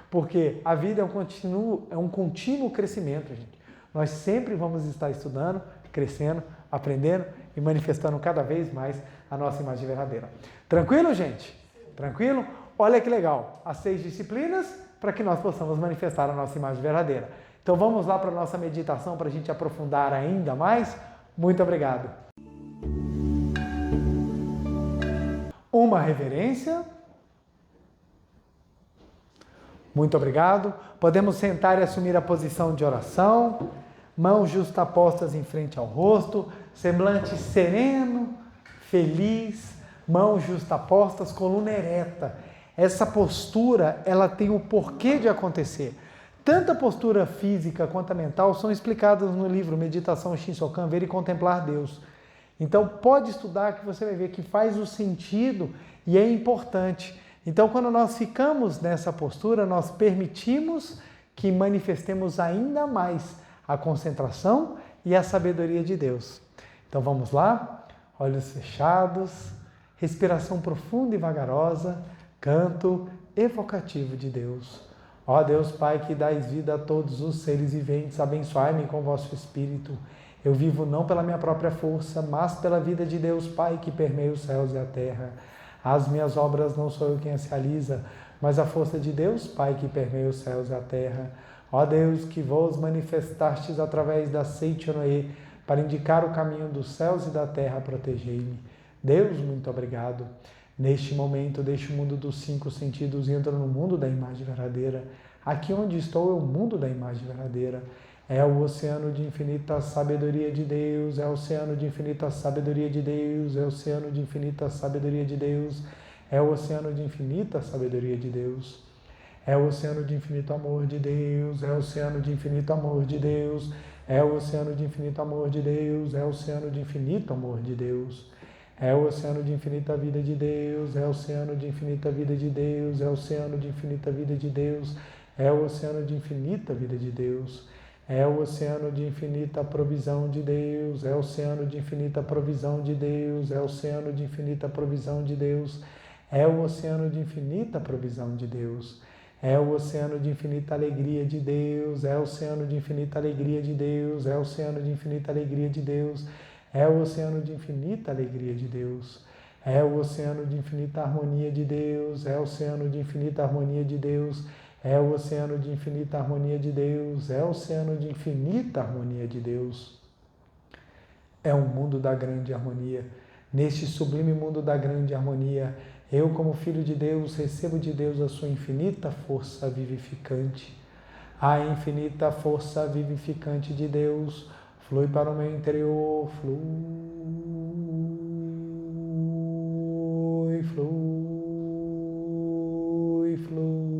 Porque a vida é um contínuo crescimento, gente. Nós sempre vamos estar estudando, crescendo, aprendendo e manifestando cada vez mais a nossa imagem verdadeira. Tranquilo, gente? Tranquilo? Olha que legal. As 6 disciplinas para que nós possamos manifestar a nossa imagem verdadeira. Então vamos lá para a nossa meditação para a gente aprofundar ainda mais. Muito obrigado. Uma reverência. Muito obrigado. Podemos sentar e assumir a posição de oração. Mãos justapostas em frente ao rosto. Semblante sereno, feliz. Mãos justapostas, coluna ereta. Essa postura, ela tem o porquê de acontecer. Tanto a postura física quanto a mental são explicadas no livro Meditação Shinsokan, Ver e Contemplar Deus. Então pode estudar que você vai ver que faz o sentido e é importante. Então quando nós ficamos nessa postura, nós permitimos que manifestemos ainda mais a concentração e a sabedoria de Deus. Então vamos lá, olhos fechados, respiração profunda e vagarosa, canto evocativo de Deus. Ó Deus Pai, que dais vida a todos os seres viventes, abençoai-me com vosso Espírito. Eu vivo não pela minha própria força, mas pela vida de Deus Pai, que permeia os céus e a terra. As minhas obras não sou eu quem as realiza, mas a força de Deus Pai, que permeia os céus e a terra. Ó Deus, que vos manifestastes através da Seichonoe, para indicar o caminho dos céus e da terra, protegei-me. Deus, muito obrigado. Neste momento, deixo o mundo dos 5 sentidos e entro no mundo da imagem verdadeira. Aqui onde estou é o mundo da imagem verdadeira. É o oceano de infinita sabedoria de Deus, é o oceano de infinita sabedoria de Deus, é o oceano de infinita sabedoria de Deus, é o oceano de infinita sabedoria de Deus. É o oceano de infinito amor de Deus, é o oceano de infinito amor de Deus, é o oceano de infinito amor de Deus, é o oceano de infinito amor de Deus. É o oceano de infinita vida de Deus, é o oceano de infinita vida de Deus, é o oceano de infinita vida de Deus, é o oceano de infinita vida de Deus, é o oceano de infinita provisão de Deus, é o oceano de infinita provisão de Deus, é o oceano de infinita provisão de Deus, é o oceano de infinita provisão de Deus, é o oceano de infinita alegria de Deus, é o oceano de infinita alegria de Deus, é o oceano de infinita alegria de Deus, é o oceano de infinita alegria de Deus. É o oceano de infinita harmonia de Deus. É o oceano de infinita harmonia de Deus. É o oceano de infinita harmonia de Deus. É o oceano de infinita harmonia de Deus. É um mundo da grande harmonia. Neste sublime mundo da grande harmonia, eu, como filho de Deus, recebo de Deus a sua infinita força vivificante. A infinita força vivificante de Deus flui para o meu interior, flui, flui, flui.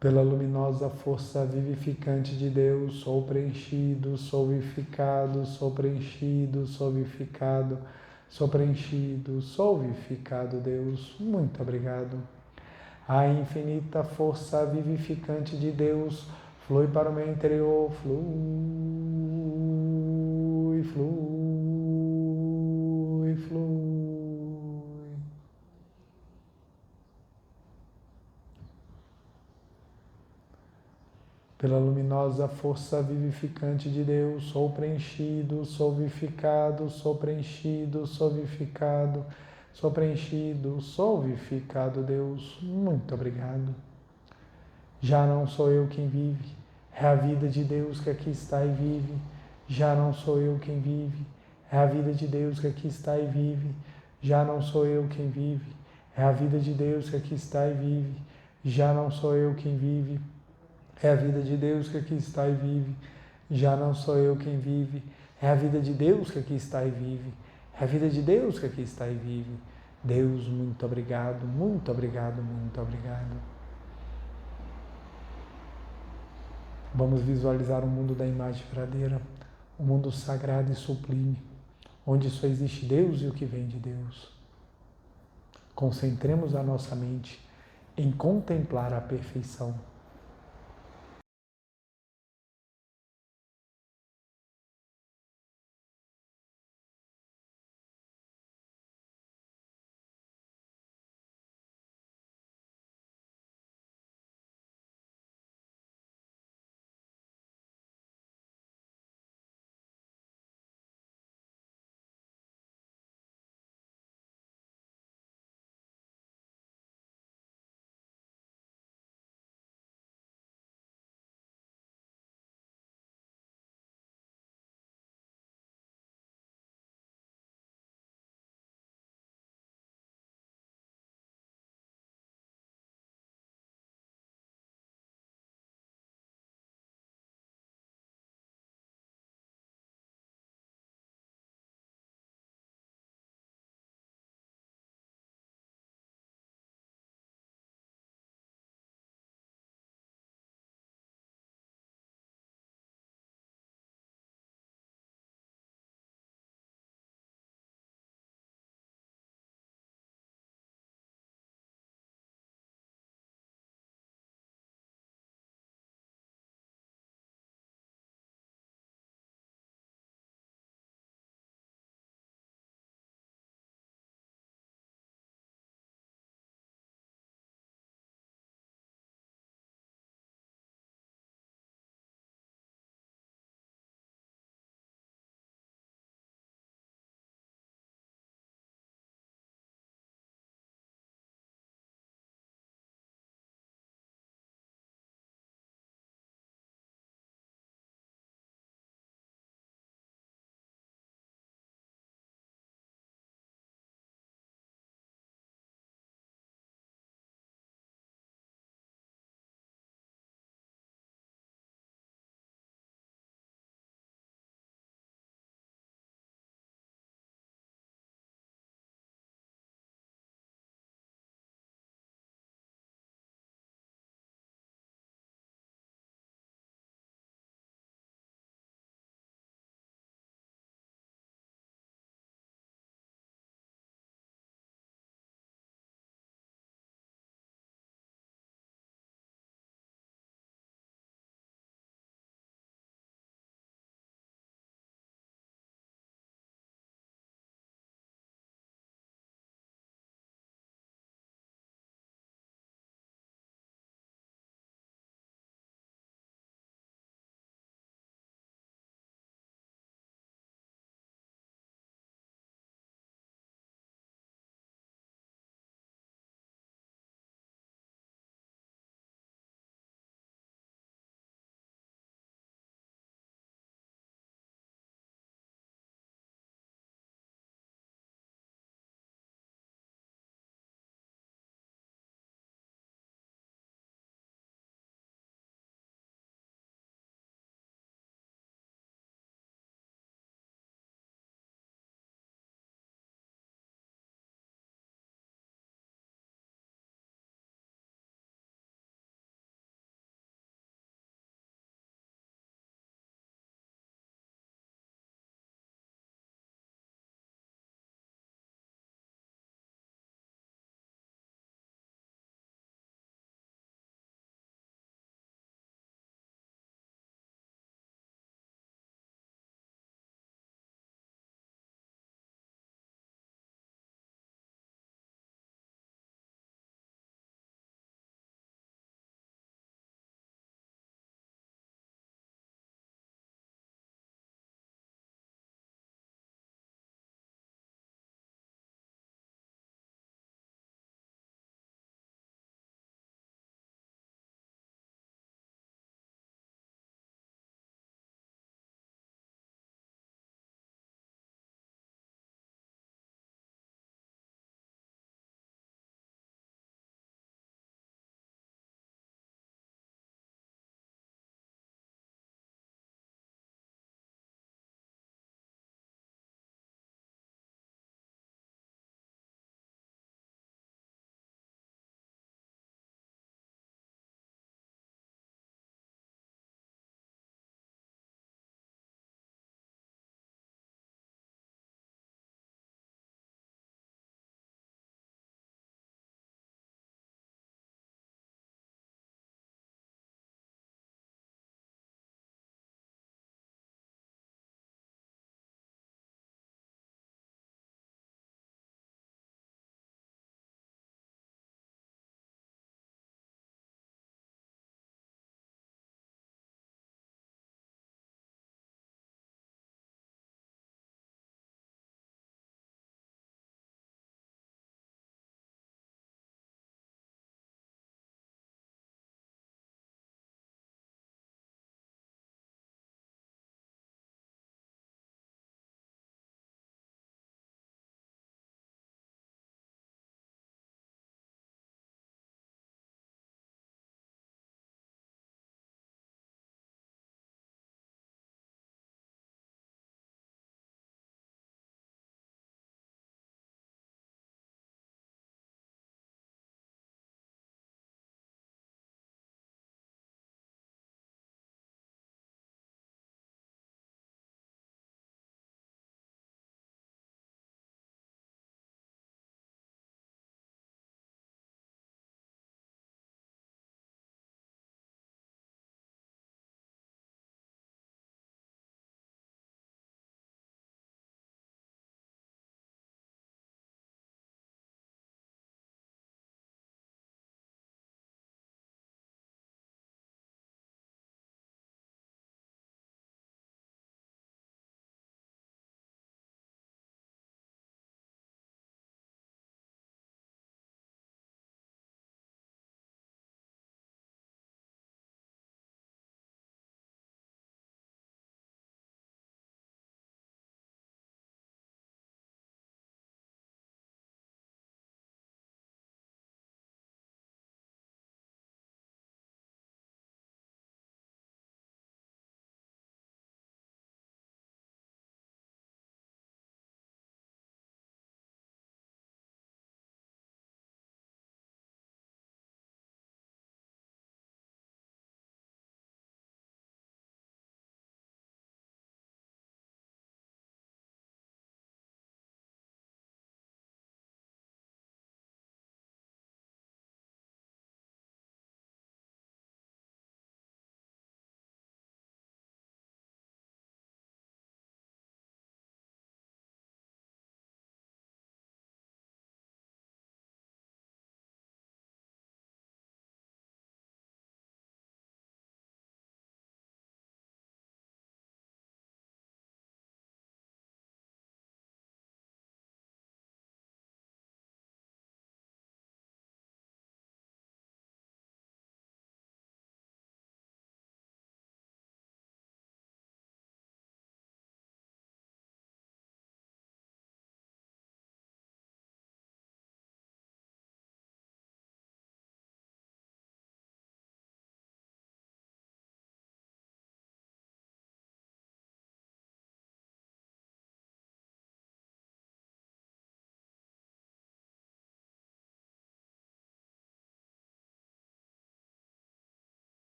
Pela luminosa força vivificante de Deus, sou preenchido, sou vivificado, sou preenchido, sou vivificado, sou preenchido, sou vivificado, Deus. Muito obrigado. A infinita força vivificante de Deus flui para o meu interior, flui, flui, flui. Pela luminosa força vivificante de Deus, sou preenchido, sou vivificado, sou preenchido, sou vivificado, sou preenchido, sou vivificado, Deus. Muito obrigado. Já não sou eu quem vive, é a vida de Deus que aqui está e vive. Já não sou eu quem vive, é a vida de Deus que aqui está e vive. Já não sou eu quem vive, é a vida de Deus que aqui está e vive. Já não sou eu quem vive, é a vida de Deus que aqui está e vive. Já não sou eu quem vive. É a vida de Deus que aqui está e vive. É a vida de Deus que aqui está e vive. Deus, muito obrigado, muito obrigado, muito obrigado. Vamos visualizar o mundo da imagem verdadeira, o mundo sagrado e sublime, onde só existe Deus e o que vem de Deus. Concentremos a nossa mente em contemplar a perfeição.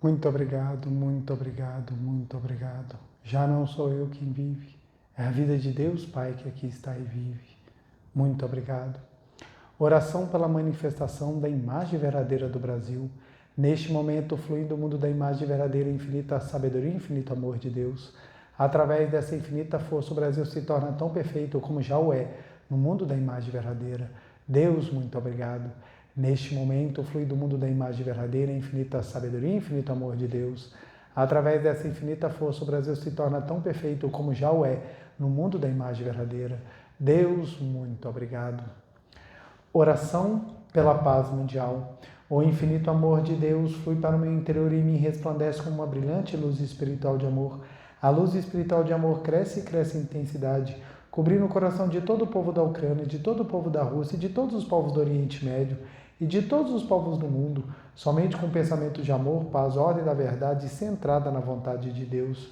Muito obrigado, muito obrigado, muito obrigado. Já não sou eu quem vive, é a vida de Deus, Pai, que aqui está e vive. Muito obrigado. Oração pela manifestação da imagem verdadeira do Brasil. Neste momento, flui do mundo da imagem verdadeira, infinita sabedoria e infinito amor de Deus. Através dessa infinita força, o Brasil se torna tão perfeito como já o é no mundo da imagem verdadeira. Deus, muito obrigado. Neste momento, flui do mundo da imagem verdadeira, infinita sabedoria e infinito amor de Deus. Através dessa infinita força, o Brasil se torna tão perfeito como já o é no mundo da imagem verdadeira. Deus, muito obrigado. Oração pela paz mundial. O infinito amor de Deus flui para o meu interior e me resplandece como uma brilhante luz espiritual de amor. A luz espiritual de amor cresce e cresce em intensidade, cobrindo o coração de todo o povo da Ucrânia, de todo o povo da Rússia, de todos os povos do Oriente Médio e de todos os povos do mundo, somente com pensamento de amor, paz, ordem da verdade centrada na vontade de Deus.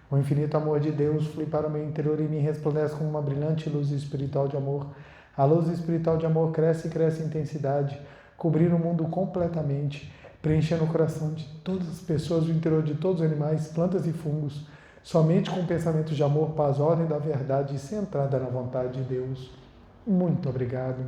O infinito amor de Deus flui para o meu interior e me resplandece como uma brilhante luz espiritual de amor. A luz espiritual de amor cresce e cresce em intensidade, cobrindo o mundo completamente, preenchendo o coração de todas as pessoas, o interior de todos os animais, plantas e fungos, somente com pensamento de amor, paz, ordem da verdade centrada na vontade de Deus. Muito obrigado.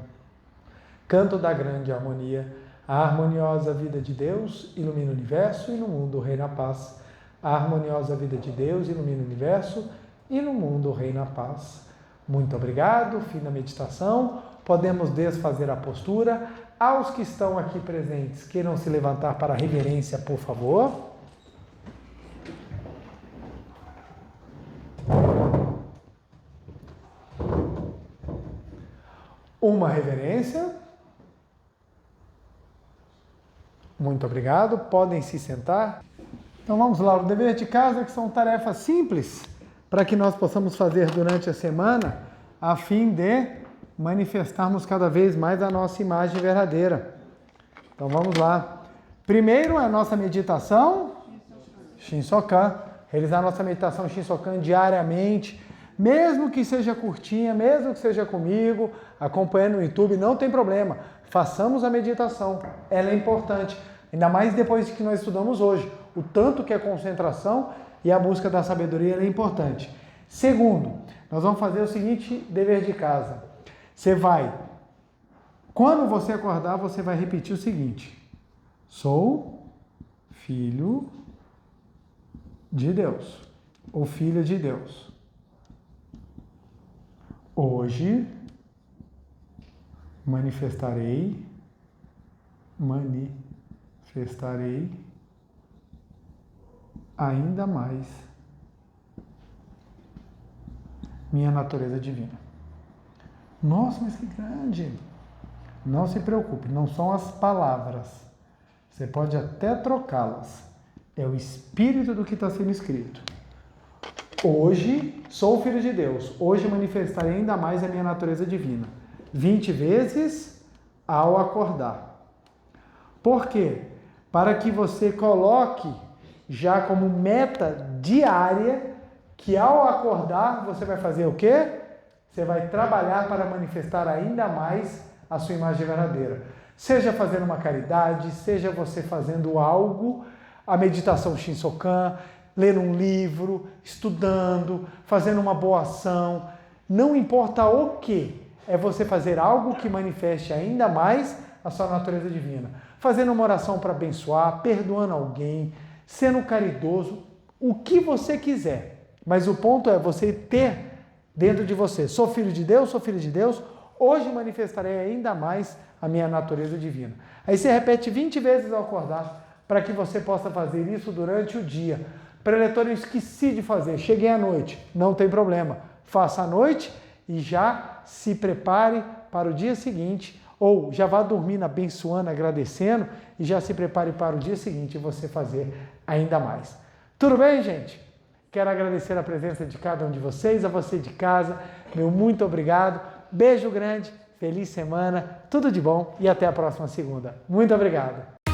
Canto da grande harmonia. A harmoniosa vida de Deus ilumina o universo e no mundo reina a paz. A harmoniosa vida de Deus ilumina o universo e no mundo reina a paz. Muito obrigado. Fim da meditação. Podemos desfazer a postura. Aos que estão aqui presentes, queiram se levantar para a reverência, por favor. Uma reverência. Muito obrigado. Podem se sentar. Então vamos lá. O dever de casa, que são tarefas simples para que nós possamos fazer durante a semana, a fim de manifestarmos cada vez mais a nossa imagem verdadeira. Então vamos lá. Primeiro, a nossa meditação Shinsokan. Realizar a nossa meditação Shinsokan diariamente, mesmo que seja curtinha, mesmo que seja comigo, acompanhando no YouTube, não tem problema. Façamos a meditação, ela é importante. Ainda mais depois de que nós estudamos hoje. O tanto que a concentração e a busca da sabedoria é importante. Segundo, nós vamos fazer o seguinte dever de casa. Quando você acordar, você vai repetir o seguinte: sou filho de Deus, ou filha de Deus. Hoje manifestarei ainda mais minha natureza divina. Nossa, mas que grande! Não se preocupe, não são as palavras. Você pode até trocá-las. É o espírito do que está sendo escrito. Hoje sou filho de Deus. Hoje manifestarei ainda mais a minha natureza divina. 20 vezes ao acordar. Por quê? Para que você coloque já como meta diária que ao acordar você vai fazer o quê? Você vai trabalhar para manifestar ainda mais a sua imagem verdadeira. Seja fazendo uma caridade, seja você fazendo algo, a meditação Shinsokan, lendo um livro, estudando, fazendo uma boa ação, não importa o que, é você fazer algo que manifeste ainda mais a sua natureza divina. Fazendo uma oração para abençoar, perdoando alguém, sendo caridoso, o que você quiser. Mas o ponto é você ter dentro de você, sou filho de Deus, hoje manifestarei ainda mais a minha natureza divina. Aí você repete 20 vezes ao acordar, para que você possa fazer isso durante o dia. Preletor, eu esqueci de fazer, cheguei à noite, não tem problema. Faça à noite e já se prepare para o dia seguinte, ou já vá dormindo abençoando, agradecendo, e já se prepare para o dia seguinte você fazer ainda mais. Tudo bem, gente? Quero agradecer a presença de cada um de vocês, a você de casa, meu muito obrigado, beijo grande, feliz semana, tudo de bom e até a próxima segunda. Muito obrigado!